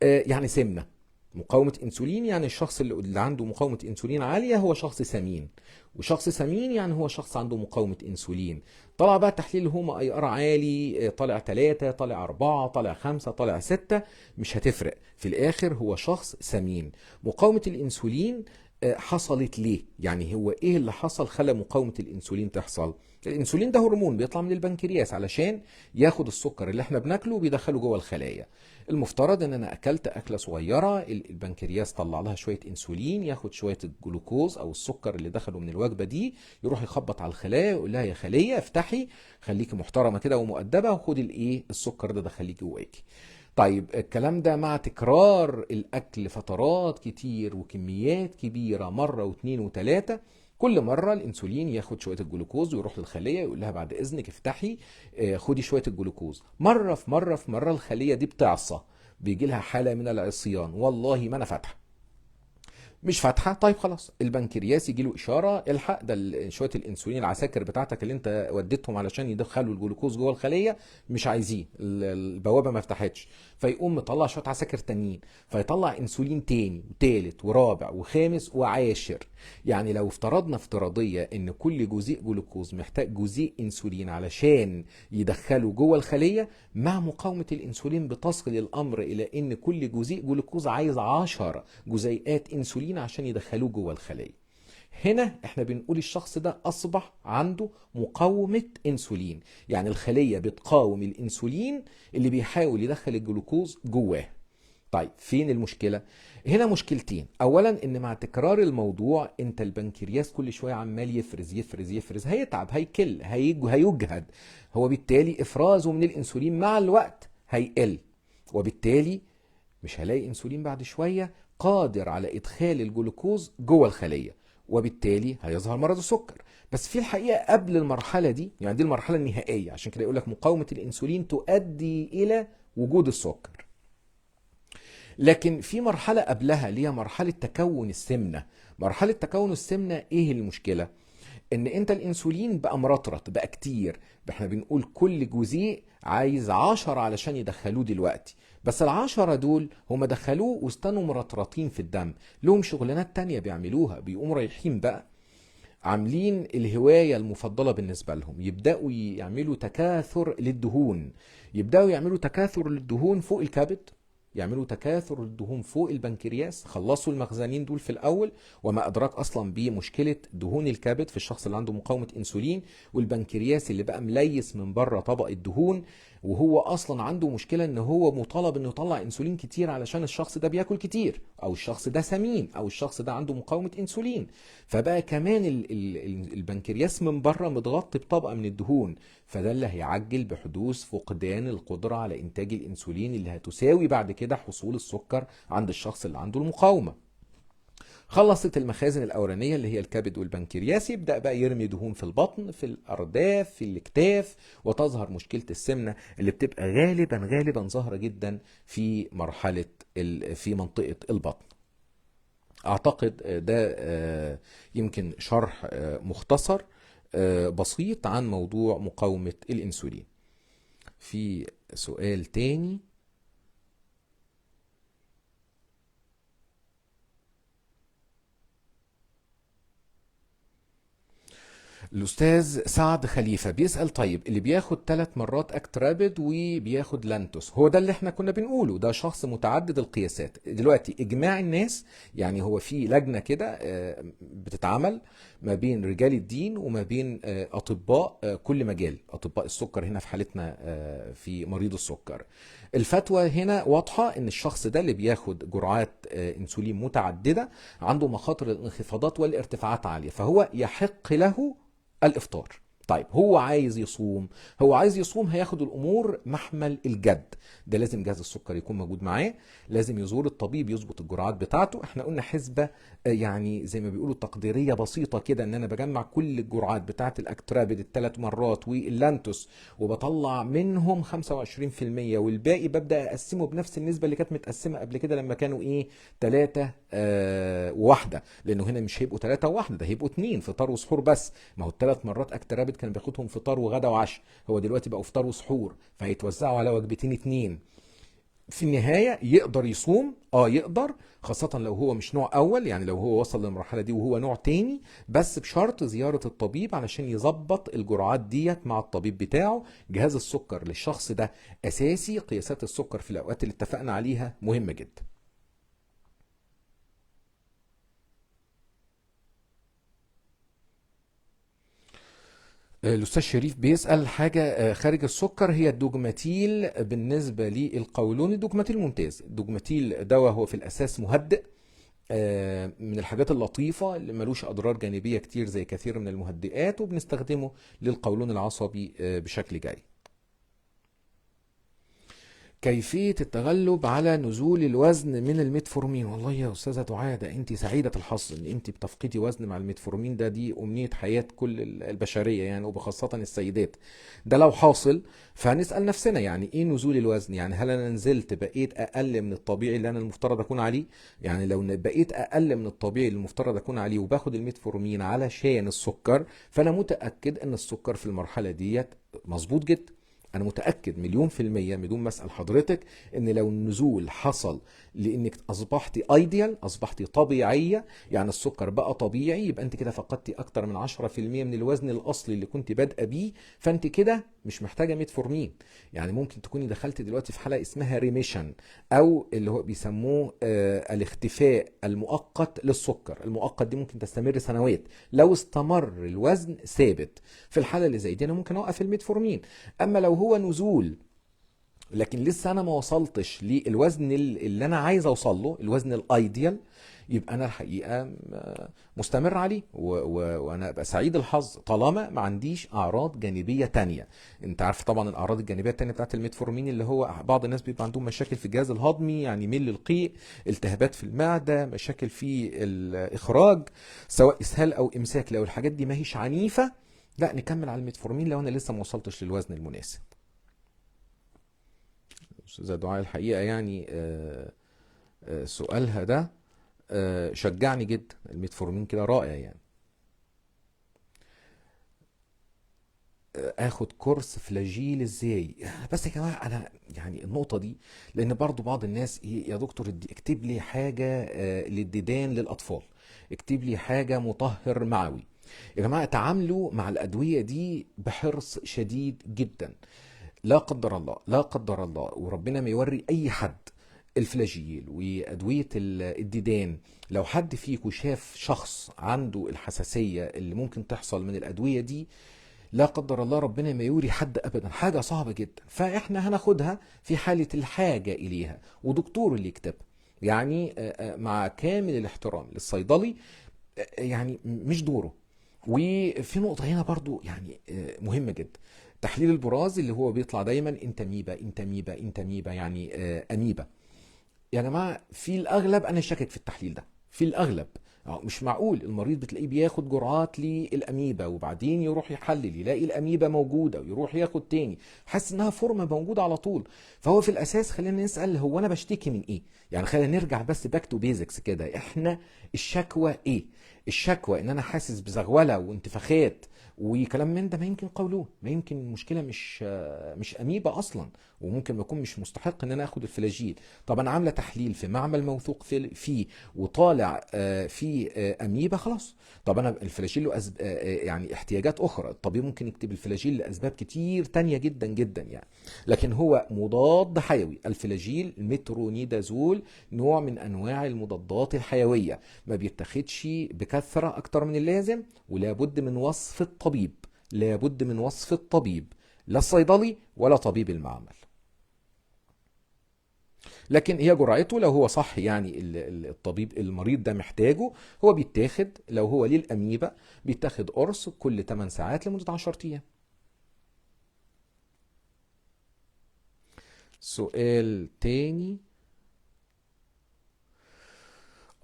A: يعني سمنة. مقاومة انسولين يعني الشخص اللي عنده مقاومة انسولين عالية هو شخص سمين، وشخص سمين يعني هو شخص عنده مقاومة انسولين. طلع بقى تحليل هما اي ار عالي، طالع 3 طالع 4 طالع 5 طالع 6، مش هتفرق، في الاخر هو شخص سمين. مقاومة الانسولين حصلت ليه؟ يعني هو ايه اللي حصل خلى مقاومة الانسولين تحصل؟ الانسولين ده هرمون بيطلع من البنكرياس علشان ياخد السكر اللي احنا بناكله وبيدخله جوه الخلايا. المفترض ان انا اكلت اكله صغيره، البنكرياس طلع لها شويه انسولين، ياخد شويه الجلوكوز او السكر اللي دخله من الوجبه دي، يروح يخبط على الخلايا يقول لها يا خليه افتحي، خليكي محترمه كده ومؤدبه وخدي الايه السكر ده دخليه جواكي. طيب الكلام ده مع تكرار الاكل فترات كتير وكميات كبيره مره واثنين وثلاثه، كل مره الانسولين ياخد شويه الجلوكوز ويروح للخليه يقول لها بعد اذنك افتحي خدي شويه الجلوكوز. مره في مره في مره الخليه دي بتعصى، بيجي لها حاله من العصيان، والله ما انا فاتحه، مش فاتحه. طيب خلاص البنكرياس يجي له اشاره الحق ده شويه الانسولين العساكر بتاعتك اللي انت وديتهم علشان يدخلوا الجلوكوز جوه الخليه مش عايزين، البوابه ما فتحتش، فيقوم مطلع شويه عساكر تانيين، فيطلع انسولين تاني وتالت ورابع وخامس وعاشر. يعني لو افترضنا افتراضيه ان كل جزيء جلوكوز محتاج جزيء انسولين علشان يدخله جوه الخليه، مع مقاومه الانسولين بتصل الامر الى ان كل جزيء جلوكوز عايز 10 جزيئات انسولين عشان يدخلوه جوه الخليه. هنا احنا بنقول الشخص ده اصبح عنده مقاومة انسولين، يعني الخلية بتقاوم الانسولين اللي بيحاول يدخل الجلوكوز جواه. طيب فين المشكلة؟ هنا مشكلتين. اولا ان مع تكرار الموضوع انت البنكرياس كل شوية عمال يفرز يفرز يفرز، هيتعب هيكل هيجهد، هو بالتالي افرازه من الانسولين مع الوقت هيقل، وبالتالي مش هلاقي انسولين بعد شوية قادر على ادخال الجلوكوز جوه الخلية، وبالتالي هيظهر مرض السكر. بس في الحقيقة قبل المرحلة دي، يعني دي المرحلة النهائية، عشان كده يقول لك مقاومة الانسولين تؤدي الى وجود السكر. لكن في مرحلة قبلها اللي هي مرحلة تكون السمنة. مرحلة تكون السمنة ايه المشكلة؟ ان انت الانسولين بقى مرطرط بقى كتير، احنا بنقول كل جزيء عايز 10 علشان يدخلوه دلوقتي، بس ال10 دول هم دخلوه واستنوا مرطرطين في الدم، لهم شغلانات تانية بيعملوها، بيقوموا رايحين بقى عاملين الهواية المفضلة بالنسبة لهم، يبدأوا يعملوا تكاثر للدهون، يبدأوا يعملوا تكاثر للدهون فوق الكبد يعملوا تكاثر الدهون فوق البنكرياس، خلصوا المخزنين دول في الاول، وما ادراك اصلا بمشكله دهون الكبد في الشخص اللي عنده مقاومه انسولين، والبنكرياس اللي بقى مليس من بره طبقه دهون، وهو اصلا عنده مشكله ان هو مطالب انه يطلع انسولين كتير علشان الشخص ده بياكل كتير، او الشخص ده سمين، او الشخص ده عنده مقاومه انسولين. فبقى كمان البنكرياس من بره متغطي بطبقه من الدهون، فده اللي هيعجل بحدوث فقدان القدره على انتاج الانسولين، اللي هتساوي بعد كده حصول السكر عند الشخص اللي عنده المقاومه. خلصت المخازن الاولانيه اللي هي الكبد والبنكرياس، يبدا بقى يرمي دهون في البطن، في الارداف، في الاكتاف، وتظهر مشكله السمنه اللي بتبقى غالبا ظاهره جدا في مرحله في منطقه البطن. اعتقد ده يمكن شرح مختصر بسيط عن موضوع مقاومه الانسولين. في سؤال تاني. الأستاذ سعد خليفة بيسأل: طيب اللي بياخد 3 مرات أكترابد وبياخد لانتوس، هو ده اللي احنا كنا بنقوله، ده شخص متعدد القياسات. دلوقتي إجماع الناس، يعني هو في لجنة كده بتتعمل ما بين رجال الدين وما بين أطباء كل مجال، أطباء السكر هنا في حالتنا في مريض السكر. الفتوى هنا واضحة ان الشخص ده اللي بياخد جرعات انسولين متعددة عنده مخاطر الانخفاضات والارتفاعات عالية، فهو يحق له الافطار. طيب هو عايز يصوم، هياخد الامور محمل الجد. ده لازم جهاز السكر يكون موجود معاه، لازم يزور الطبيب يظبط الجرعات بتاعته. احنا قلنا حسبة يعني زي ما بيقولوا تقديرية بسيطة كده، ان انا بجمع كل الجرعات بتاعت الاكترابد ال3 مرات واللانتوس وبطلع منهم 25%، والباقي ببدأ اقسمه بنفس النسبة اللي كانت متقسمة قبل كده لما كانوا 3 وواحدة، لانه هنا مش هيبقوا 3 وواحدة، ده هيبقوا 2 فطار وسحور بس. ما هو ال3 مرات اكترابد كان بياخدهم فطار وغدا وعشاء، هو دلوقتي بقوا فطار وسحور، فهيتوزعوا على وجبتين 2. في النهاية يقدر يصوم، يقدر، خاصة لو هو مش نوع اول، يعني لو هو وصل للمرحلة دي وهو نوع تاني، بس بشرط زيارة الطبيب علشان يظبط الجرعات ديت مع الطبيب بتاعه. جهاز السكر للشخص ده اساسي، قياسات السكر في الاوقات اللي اتفقنا عليها مهمة جدا. الأستاذ شريف بيسأل حاجة خارج السكر، هي الدوجماتيل بالنسبة للقولون. الدوجماتيل ممتاز، الدوجماتيل دواء هو في الأساس مهدئ، من الحاجات اللطيفة اللي ملوش أضرار جانبية كتير زي كثير من المهدئات، وبنستخدمه للقولون العصبي بشكل جيد. كيفية التغلب على نزول الوزن من الميتفورمين؟ والله يا أستاذة دعاء، ده أنت سعيدة الحظ إن أنت بتفقدي وزن مع الميتفورمين، دي أمنية حياة كل البشرية يعني، وبخاصة السيدات. ده لو حاصل فهنسأل نفسنا يعني إيه نزول الوزن؟ يعني هل أنا نزلت بقيت أقل من الطبيعي اللي أنا المفترض أكون عليه؟ يعني لو بقيت أقل من الطبيعي اللي المفترض أكون عليه وباخد الميتفورمين علشان السكر، فأنا متأكد إن السكر في المرحلة ديت مظبوط جدا. انا متاكد مليون في الميه بدون ما اسال حضرتك ان لو النزول حصل لانك اصبحتي ايديال، اصبحتي طبيعيه، يعني السكر بقى طبيعي، يبقى انت كده فقدتي اكتر من 10% من الوزن الاصلي اللي كنت بادئه بيه، فانت كده مش محتاجه ميتفورمين. يعني ممكن تكوني دخلت دلوقتي في حاله اسمها ريميشن، او اللي هو بيسموه الاختفاء المؤقت للسكر. المؤقت دي ممكن تستمر سنوات لو استمر الوزن ثابت. في الحاله اللي زي دي انا ممكن اوقف الميتفورمين. اما لو هو نزول لكن لسه انا ما وصلتش للوزن اللي انا عايز اوصل له، الوزن الايديال، يبقى انا الحقيقه مستمر عليه، وانا ابقى سعيد الحظ طالما ما عنديش اعراض جانبيه تانية. انت عارف طبعا الاعراض الجانبيه التانية بتاعت الميتفورمين، اللي هو بعض الناس بيبقى عندهم مشاكل في الجهاز الهضمي، يعني ميل للقيء، التهابات في المعده، مشاكل في الاخراج، سواء اسهال او امساك. لو الحاجات دي ما هيش عنيفه، لا نكمل على الميتفورمين لو انا لسه ما وصلتش للوزن المناسب. استاذه دعاء الحقيقه يعني سؤالها ده شجعني جدا، الميتفورمين كده رائع يعني. اخد كورس فلاجيل ازاي؟ بس يا جماعه انا يعني النقطه دي، لان برضو بعض الناس يا دكتور اكتب لي حاجه للديدان للاطفال، اكتب لي حاجه مطهر معوي. يا جماعه تعاملوا مع الادويه دي بحرص شديد جدا. لا قدر الله، لا قدر الله، وربنا ما يوري اي حد الفلاجيل وأدوية الديدان، لو حد فيكم شاف شخص عنده الحساسية اللي ممكن تحصل من الأدوية دي، لا قدر الله ربنا ما يوري حد ابدا، حاجه صعبه جدا، فاحنا هناخدها في حاله الحاجه اليها ودكتور اللي يكتبها. يعني مع كامل الاحترام للصيدلي، يعني مش دوره. وفي نقطه هنا برضو يعني مهمه جدا، تحليل البراز اللي هو بيطلع دايما انتاميبا انتاميبا انتاميبا، يعني اميبا. يا جماعه في الاغلب انا شاكك في التحليل ده، في الاغلب. مش معقول المريض بتلاقيه بياخد جرعات للاميبا وبعدين يروح يحلل يلاقي الاميبا موجوده ويروح ياخد تاني، حاسس انها فورمه موجوده على طول. فهو في الاساس خلينا نسال، هو انا بشتكي من ايه؟ يعني خلينا نرجع بس باك تو بيزكس كده، احنا الشكوى ايه؟ الشكوى ان انا حاسس بزغوله وانتفاخات وكلام من ده، ما يمكن قولون، ما يمكن المشكله مش اميبا اصلا، وممكن ما يكون مش مستحق ان انا اخد الفلاجيل. طب انا عامله تحليل في معمل موثوق فيه وطالع في اميبا، خلاص. طب انا الفلاجيل له يعني احتياجات اخرى، الطبيب ممكن يكتب الفلاجيل لاسباب كتير تانية جدا جدا يعني. لكن هو مضاد حيوي، الفلاجيل المترونيدازول نوع من انواع المضادات الحيويه، ما بيتاخدش بكثره اكتر من اللازم، ولا بد من وصف الطبيب، لا بد من وصف الطبيب، لا الصيدلي ولا طبيب المعمل. لكن هي جرعته لو هو صح، يعني الطبيب المريض ده محتاجه، هو بيتاخد لو هو للأميبا بيتاخد قرص كل 8 ساعات لمدة 10 أيام. سؤال تاني.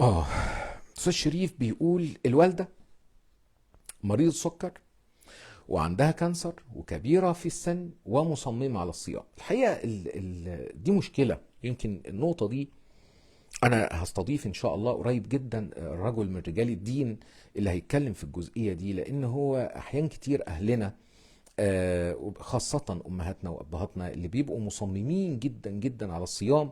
A: اه أستاذ شريف بيقول الوالدة مريض سكر وعندها كانسر وكبيرة في السن ومصممة على الصيام. الحقيقة دي مشكلة، يمكن النقطة دي انا هستضيف ان شاء الله قريب جدا رجل من رجال الدين اللي هيتكلم في الجزئية دي، لان هو احيان كتير اهلنا خاصة امهاتنا وابهاتنا اللي بيبقوا مصممين جدا جدا على الصيام،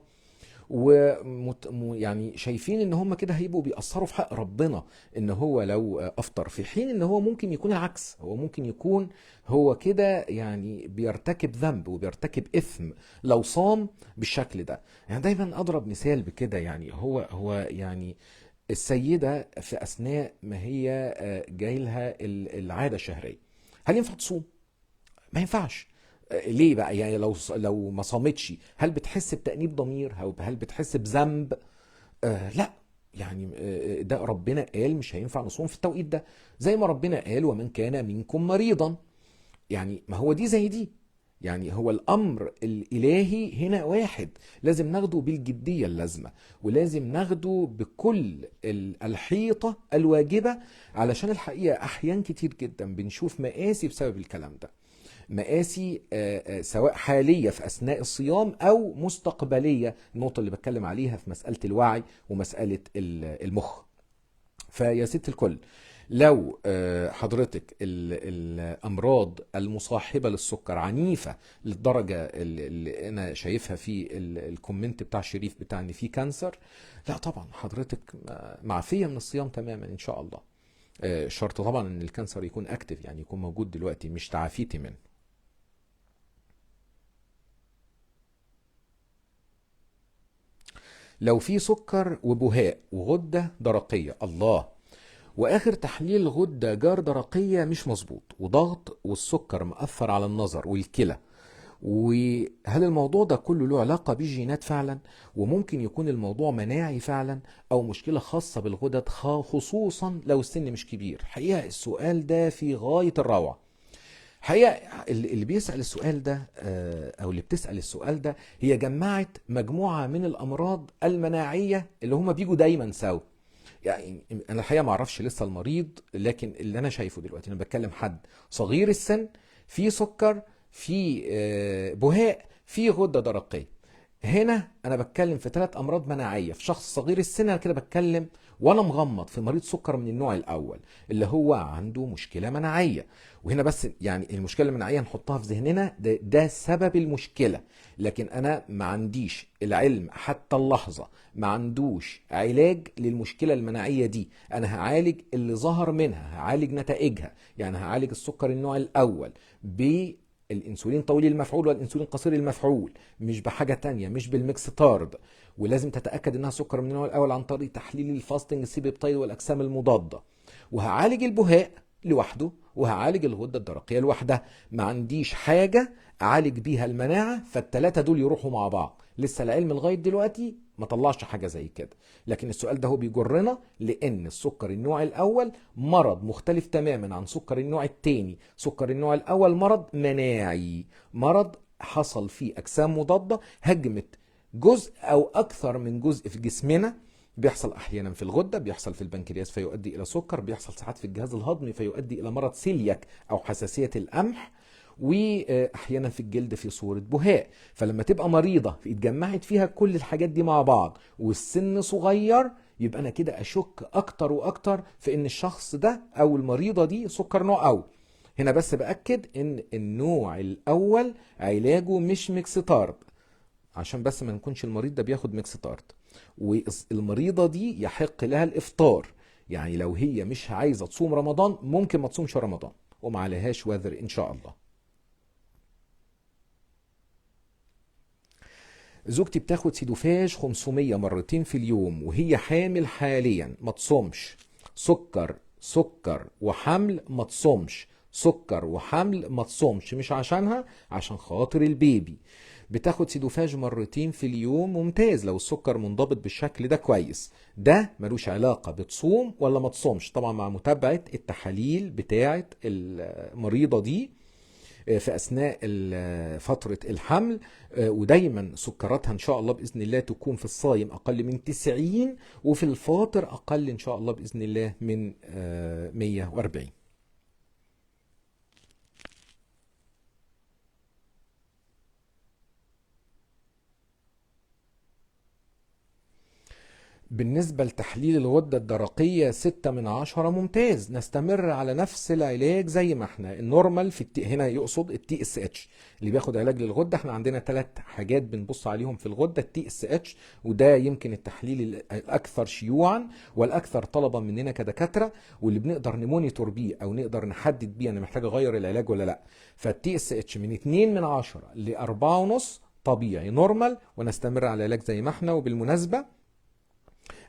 A: يعني شايفين ان هم كده هيبقوا بيأثروا في حق ربنا ان هو لو افطر، في حين ان هو ممكن يكون العكس، هو ممكن يكون هو كده يعني بيرتكب ذنب وبيرتكب اثم لو صام بالشكل ده. يعني دايما اضرب مثال بكده، يعني هو يعني السيدة في اثناء ما هي جاي لها العادة الشهرية، هل ينفع تصوم؟ ما ينفعش. ليه بقى؟ يعني لو ما صامتش، هل بتحس بتأنيب ضمير او هل بتحس بذنب؟ لا. يعني ده ربنا قال مش هينفع نصوم في التوقيت ده، زي ما ربنا قال ومن كان منكم مريضا. يعني ما هو دي زي دي، يعني هو الامر الالهي هنا واحد، لازم ناخده بالجديه اللازمه، ولازم ناخده بكل الحيطه الواجبه، علشان الحقيقه احيان كتير جدا بنشوف مآسي بسبب الكلام ده، مآسي سواء حالية في أثناء الصيام أو مستقبلية، النقطة اللي بتكلم عليها في مسألة الوعي ومسألة المخ. فيا ست الكل، لو حضرتك الأمراض المصاحبة للسكر عنيفة للدرجة اللي أنا شايفها في الكومنت بتاع شريف بتاع إن في كانسر، لا طبعا حضرتك معفية من الصيام تماما إن شاء الله. شرط طبعا إن الكانسر يكون أكتف، يعني يكون موجود دلوقتي، مش تعافيتي منه. لو في سكر وبهاء وغدة درقية، الله، واخر تحليل غدة جار درقية مش مظبوط وضغط والسكر مأثر على النظر والكلى، وهل الموضوع ده كله له علاقة بالجينات فعلا، وممكن يكون الموضوع مناعي فعلا او مشكلة خاصة بالغدد، خصوصا لو السن مش كبير؟ حقيقة السؤال ده في غاية الروعة. حقيقة اللي بيسأل السؤال ده او اللي بتسأل السؤال ده هي جمعت مجموعة من الامراض المناعية اللي هم بيجوا دايما سوا. يعني انا الحقيقه ما اعرفش لسه المريض، لكن اللي انا شايفه دلوقتي انا بتكلم حد صغير السن، في سكر، في بهاء، في غده درقيه. هنا انا بتكلم في 3 امراض مناعيه في شخص صغير السن، انا كده بتكلم وانا مغمض في مريض سكر من النوع الاول اللي هو عنده مشكله مناعيه. وهنا بس يعني المشكله المناعيه نحطها في ذهننا، ده سبب المشكله، لكن انا ما عنديش العلم حتى اللحظه، ما عندوش علاج للمشكله المناعيه دي. انا هعالج اللي ظهر منها، هعالج نتائجها، يعني هعالج السكر النوع الاول الانسولين طويل المفعول والانسولين قصير المفعول، مش بحاجه تانية، مش بالميكستارد. ولازم تتاكد انها سكر من النوع الاول عن طريق تحليل الفاستنج سي بيبتايد والاجسام المضاده. وهعالج البهاء لوحده، وهعالج الغده الدرقيه لوحدها. ما عنديش حاجه اعالج بيها المناعه فالتلاته دول يروحوا مع بعض. لسه العلم لغايه دلوقتي ما طلعش حاجه زي كده. لكن السؤال ده هو بيجرنا لان السكر النوع الاول مرض مختلف تماما عن سكر النوع الثاني. سكر النوع الاول مرض مناعي، مرض حصل فيه اجسام مضاده هجمت جزء او اكثر من جزء في جسمنا. بيحصل احيانا في الغده، بيحصل في البنكرياس فيؤدي الى سكر، بيحصل ساعات في الجهاز الهضمي فيؤدي الى مرض سيلياك او حساسيه القمح، واحيانا في الجلد في صوره بهاء. فلما تبقى مريضه اتجمعت فيها كل الحاجات دي مع بعض والسن صغير، يبقى انا كده اشك اكتر واكتر في ان الشخص ده او المريضه دي سكر نوع اول. هنا بس باكد ان النوع الاول علاجه مش ميكستارد، عشان بس ما نكونش المريض ده بياخد ميكستارد. والمريضه دي يحق لها الافطار، يعني لو هي مش عايزه تصوم رمضان ممكن ما تصومش رمضان وما عليهاش وذر ان شاء الله. زوجتي بتاخد سيدوفاج 500 مرتين في اليوم وهي حامل حاليا، ما تصومش. سكر سكر وحمل ما تصومش، سكر وحمل ما تصومش، مش عشانها، عشان خاطر البيبي. بتاخد سيدوفاج مرتين في اليوم، ممتاز لو السكر منضبط بالشكل ده كويس. ده ملوش علاقة بتصوم ولا ما تصومش، طبعا مع متابعة التحاليل بتاعة المريضة دي في أثناء فترة الحمل. ودايما سكراتها إن شاء الله بإذن الله تكون في الصايم أقل من 90، وفي الفاطر أقل إن شاء الله بإذن الله من 140. بالنسبة لتحليل الغدة الدرقية 6/10، ممتاز، نستمر على نفس العلاج زي ما احنا. النورمال في هنا يقصد التي اس اتش اللي بياخد علاج للغدة. احنا عندنا 3 حاجات بنبص عليهم في الغدة: التي اس اتش، وده يمكن التحليل الاكثر شيوعا والاكثر طلبا مننا كدكاترة، واللي بنقدر نمونيتور بيه او نقدر نحدد بيه انا محتاج اغير العلاج ولا لا. فالتي اس اتش من 2/10 ل 4.5 طبيعي نورمال، ونستمر على العلاج زي ما احنا. وبالمناسبة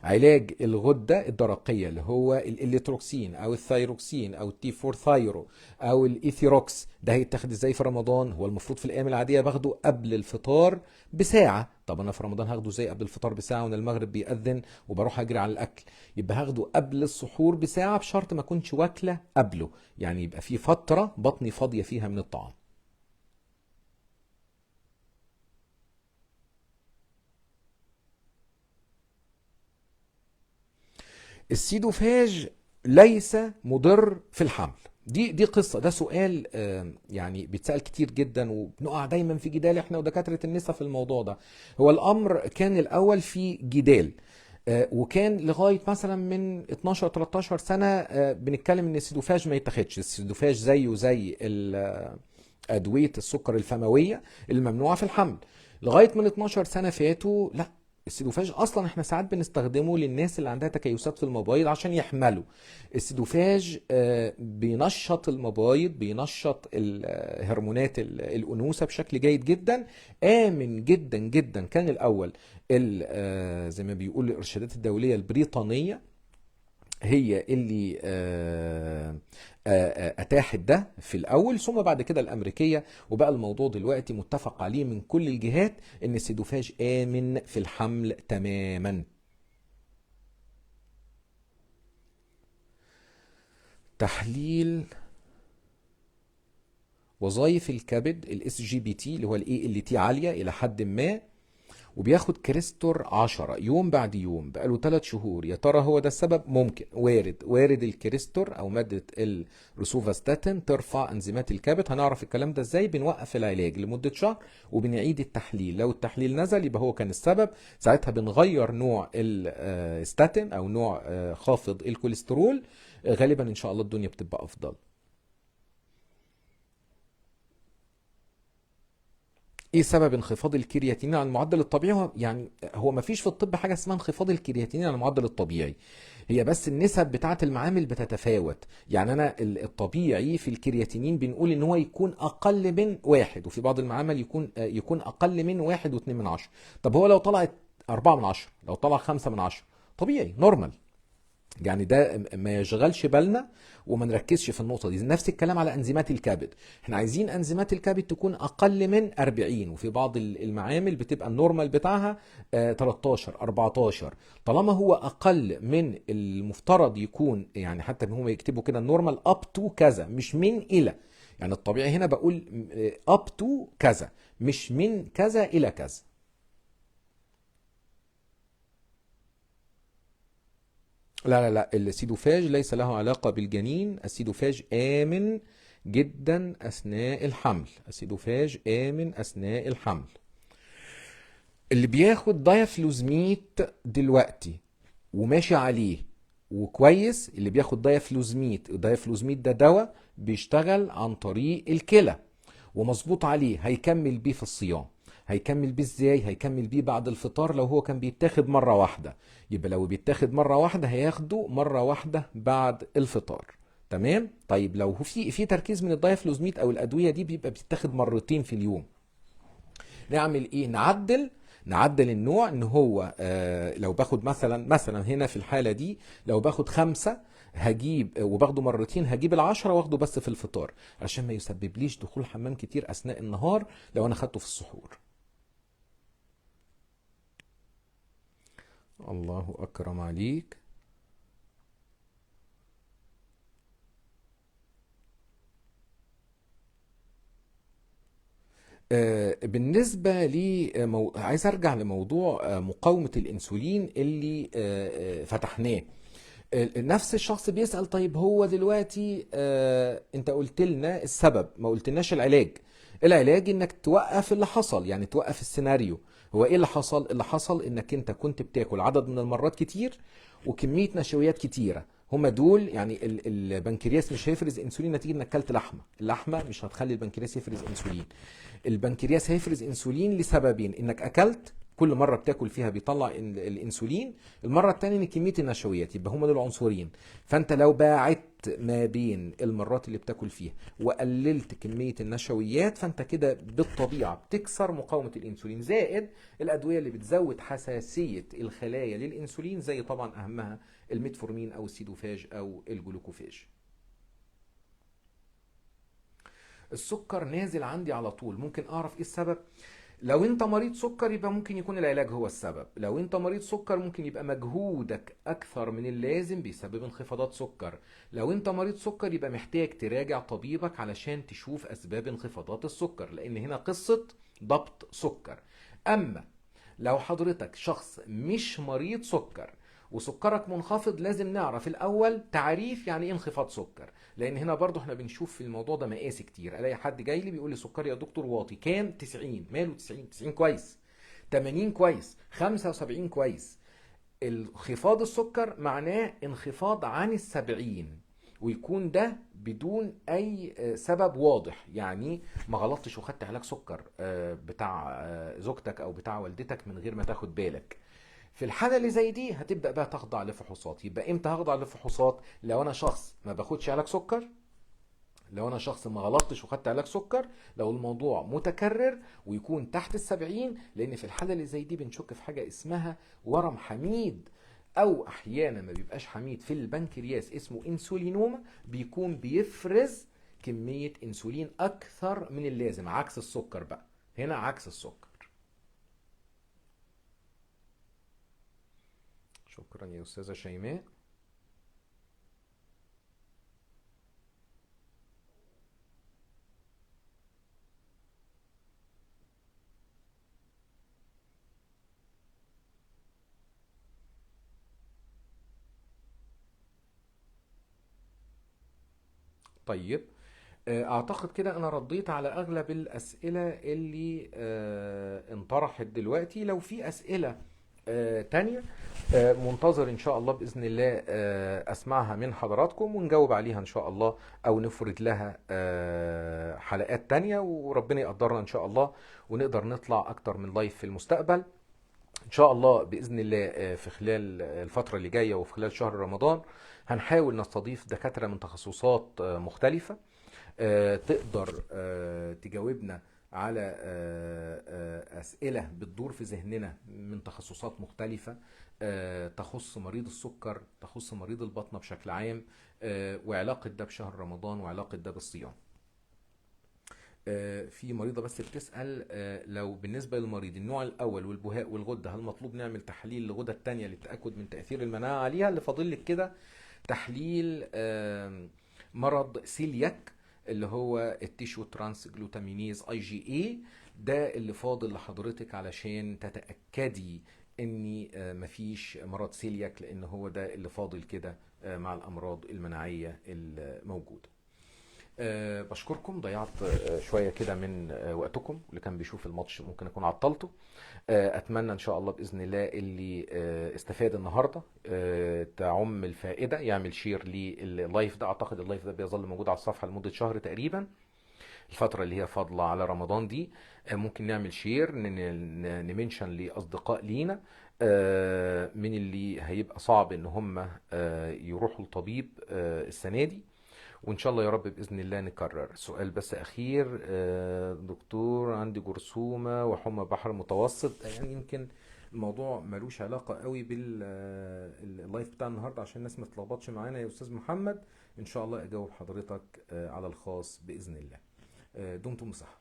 A: علاج الغدة الدرقية اللي هو الاليتروكسين او الثايروكسين او التي 4 ثايرو او الايثيروكس، ده هيتاخد ازاي في رمضان؟ هو المفروض في الايام العادية باخده قبل الفطار بساعة. طب انا في رمضان هاخده ازاي قبل الفطار بساعة وانا المغرب بيأذن وبروح اجري على الاكل؟ يبقى هاخده قبل السحور بساعة، بشرط ما اكونش واكلة قبله، يعني يبقى في فترة بطني فاضية فيها من الطعام. السيدوفاج ليس مضر في الحمل. دي قصه، ده سؤال يعني بيتسال كتير جدا، وبنقع دايما في جدال احنا ودكاتره النساء في الموضوع ده. هو الامر كان الاول في جدال، وكان لغايه مثلا من 12 13 سنه بنتكلم ان السيدوفاج ما يتاخدش. السيدوفاج زيه زي ادويه السكر الفمويه الممنوعه في الحمل. لغايه من 12 سنه فاتوا لا، السيدوفاج اصلا احنا ساعات بنستخدمه للناس اللي عندها تكيسات في المبايض عشان يحملوا. السيدوفاج بينشط المبايض، بينشط هرمونات الانوثه بشكل جيد جدا، امن جدا جدا. كان الاول زي ما بيقول الارشادات الدوليه البريطانيه هي اللي اتاحت ده في الاول، ثم بعد كده الامريكيه. وبقى الموضوع دلوقتي متفق عليه من كل الجهات ان السيدوفاج امن في الحمل تماما. تحليل وظائف الكبد الاس جي بي تي اللي هو الاي ال تي عاليه الى حد ما، وبياخد كريستور 10 يوم بعد يوم بقاله 3 شهور. يا ترى هو ده السبب؟ ممكن، وارد الكريستور او ماده الروسوفاستاتين ترفع انزيمات الكبد. هنعرف الكلام ده ازاي؟ بنوقف العلاج لمده شهر وبنعيد التحليل. لو التحليل نزل يبقى هو كان السبب، ساعتها بنغير نوع الستاتين او نوع خافض الكوليسترول. غالبا ان شاء الله الدنيا بتبقى افضل. ايه سبب انخفاض الكرياتينين عن المعدل الطبيعي؟ هو ما فيش في الطب حاجه اسمها انخفاض الكرياتينين عن المعدل الطبيعي. هي بس النسب بتاعه المعامل بتتفاوت. يعني انا الطبيعي في الكرياتينين بنقول ان هو يكون اقل من واحد، وفي بعض المعامل يكون اقل من واحد واتنين من عشرة. طب هو لو طلعت أربعة من عشرة، لو طلع خمسة من عشرة، طبيعي نورمال. يعني ده ما يشغلش بالنا وما نركزش في النقطة دي. نفس الكلام على أنزيمات الكبد. احنا عايزين أنزيمات الكبد تكون أقل من 40، وفي بعض المعامل بتبقى النورمال بتاعها 13 14. طالما هو أقل من المفترض يكون، يعني حتى هم يكتبوا كده النورمال up to كذا، مش من إلى. يعني الطبيعي هنا بقول up to كذا، مش من كذا إلى كذا. لا، السيدوفاج ليس له علاقة بالجنين. السيدوفاج آمن جدا أثناء الحمل. السيدوفاج آمن أثناء الحمل. اللي بياخد دايفلوزميت دلوقتي وماشي عليه وكويس، اللي بياخد دايفلوزميت، الدايفلوزميت ده دواء بيشتغل عن طريق الكلى ومظبوط عليه، هيكمل بيه في الصيام. هيكمل بيه ازاي؟ هيكمل بيه بعد الفطار لو هو كان بيتاخد مرة واحدة. يبقى لو بيتاخد مرة واحدة هياخده مرة واحدة بعد الفطار. تمام. طيب لو في تركيز من الدايفلوزميت او الادوية دي بيبقى بيتاخد مرتين في اليوم، نعمل ايه؟ نعدل النوع. ان هو لو باخد مثلا هنا في الحالة دي لو باخد خمسة، هجيب وباخده مرتين، هجيب العشرة واخده بس في الفطار، عشان ما يسببليش دخول حمام كتير اثناء النهار لو انا خدته في السحور. الله اكرم عليك. بالنسبة لي عايز ارجع لموضوع مقاومة الانسولين اللي فتحناه. نفس الشخص بيسأل طيب هو دلوقتي انت قلت لنا السبب، ما قلتلناش العلاج. العلاج انك توقف اللي حصل، يعني توقف السيناريو. هو ايه اللي حصل؟ اللي حصل انك انت كنت بتاكل عدد من المرات كتير وكمية نشويات كتيرة. هما دول يعني البنكرياس مش هيفرز انسولين نتيجة انك اكلت لحمة. اللحمة مش هتخلي البنكرياس يفرز انسولين. البنكرياس هيفرز انسولين لسببين: انك اكلت، كل مره بتاكل فيها بيطلع الانسولين. المره الثانيه ان كميه النشويات. يبقى هما دول عنصرين. فانت لو باعدت ما بين المرات اللي بتاكل فيها وقللت كميه النشويات، فانت كده بالطبيعه بتكسر مقاومه الانسولين. زائد الادويه اللي بتزود حساسيه الخلايا للانسولين، زي طبعا اهمها الميتفورمين او السيدوفاج او الجلوكوفاج. السكر نازل عندي على طول، ممكن اعرف ايه السبب؟ لو انت مريض سكر يبقى ممكن يكون العلاج هو السبب. لو انت مريض سكر ممكن يبقى مجهودك اكثر من اللازم بيسبب انخفاضات سكر. لو انت مريض سكر يبقى محتاج تراجع طبيبك علشان تشوف اسباب انخفاضات السكر، لان هنا قصة ضبط سكر. اما لو حضرتك شخص مش مريض سكر وسكرك منخفض، لازم نعرف الاول تعريف يعني ايه انخفاض سكر. لان هنا برضو احنا بنشوف في الموضوع ده مقاسي كتير. الاقي حد جاي لي بيقول لي سكري يا دكتور واطي، كام؟ 90. ماله 90؟ 90 كويس، 80 كويس، 75 كويس. انخفاض السكر معناه انخفاض عن السبعين، ويكون ده بدون اي سبب واضح. يعني ما غلطتش وخدت علاج سكر بتاع زوجتك او بتاع والدتك من غير ما تاخد بالك. في الحالة اللي زي دي هتبدأ بقى تخضع لفحوصات. يبقى امتى هخضع لفحوصات؟ لو انا شخص ما باخدش علاج سكر، لو انا شخص ما غلطتش وخدت علاج سكر، لو الموضوع متكرر ويكون تحت السبعين. لان في الحالة اللي زي دي بنشك في حاجة اسمها ورم حميد، او احيانا ما بيبقاش حميد في البنكرياس، اسمه انسولينوما، بيكون بيفرز كمية انسولين اكثر من اللازم، عكس السكر بقى. هنا عكس السكر. شكرا يا استاذة شيماء. طيب اعتقد كده انا رديت على اغلب الاسئله اللي انطرحت دلوقتي. لو في اسئله تانية منتظر ان شاء الله باذن الله اسمعها من حضراتكم ونجاوب عليها ان شاء الله، او نفرد لها حلقات تانية، وربنا يقدرنا ان شاء الله ونقدر نطلع اكتر من لايف في المستقبل ان شاء الله باذن الله. في خلال الفتره اللي جايه وفي خلال شهر رمضان هنحاول نستضيف دكاتره من تخصصات مختلفه تقدر تجاوبنا على أسئلة بتدور في ذهننا من تخصصات مختلفة تخص مريض السكر، تخص مريض البطنة بشكل عام، وعلاقة ده بشهر رمضان وعلاقة ده بالصيام. في مريضة بس بتسأل لو بالنسبة للمريض النوع الأول والبهاء والغدة هل مطلوب نعمل تحليل للغدة التانية للتأكد من تأثير المناعة عليها؟ اللي فاضل لك كده تحليل مرض سيلياك اللي هو التيشو ترانس جلوتامينيز IgA، ده اللي فاضل لحضرتك علشان تتأكدي ان مفيش مرض سيلياك، لان هو ده اللي فاضل كده مع الامراض المناعية الموجودة. بشكركم، ضيعت شوية كده من وقتكم، اللي كان بيشوف الماتش ممكن اكون عطلته. اتمنى ان شاء الله باذن الله اللي استفاد النهارده تعم الفائده يعمل شير لللايف ده. اعتقد اللايف ده بيظل موجود على الصفحه لمده شهر تقريبا، الفتره اللي هي فاضله على رمضان دي. ممكن نعمل شير، نمنشن لاصدقاء لينا من اللي هيبقى صعب ان هم يروحوا لطبيب السنه دي، وان شاء الله يا رب باذن الله نكرر. سؤال بس اخير، دكتور عندي جرثومه وحمى بحر متوسط، يعني يمكن الموضوع ملوش علاقه قوي باللايف بتاع النهارده عشان الناس ما تتلخبطش معانا يا استاذ محمد. ان شاء الله اجاوب حضرتك على الخاص باذن الله. دمتم بصحه.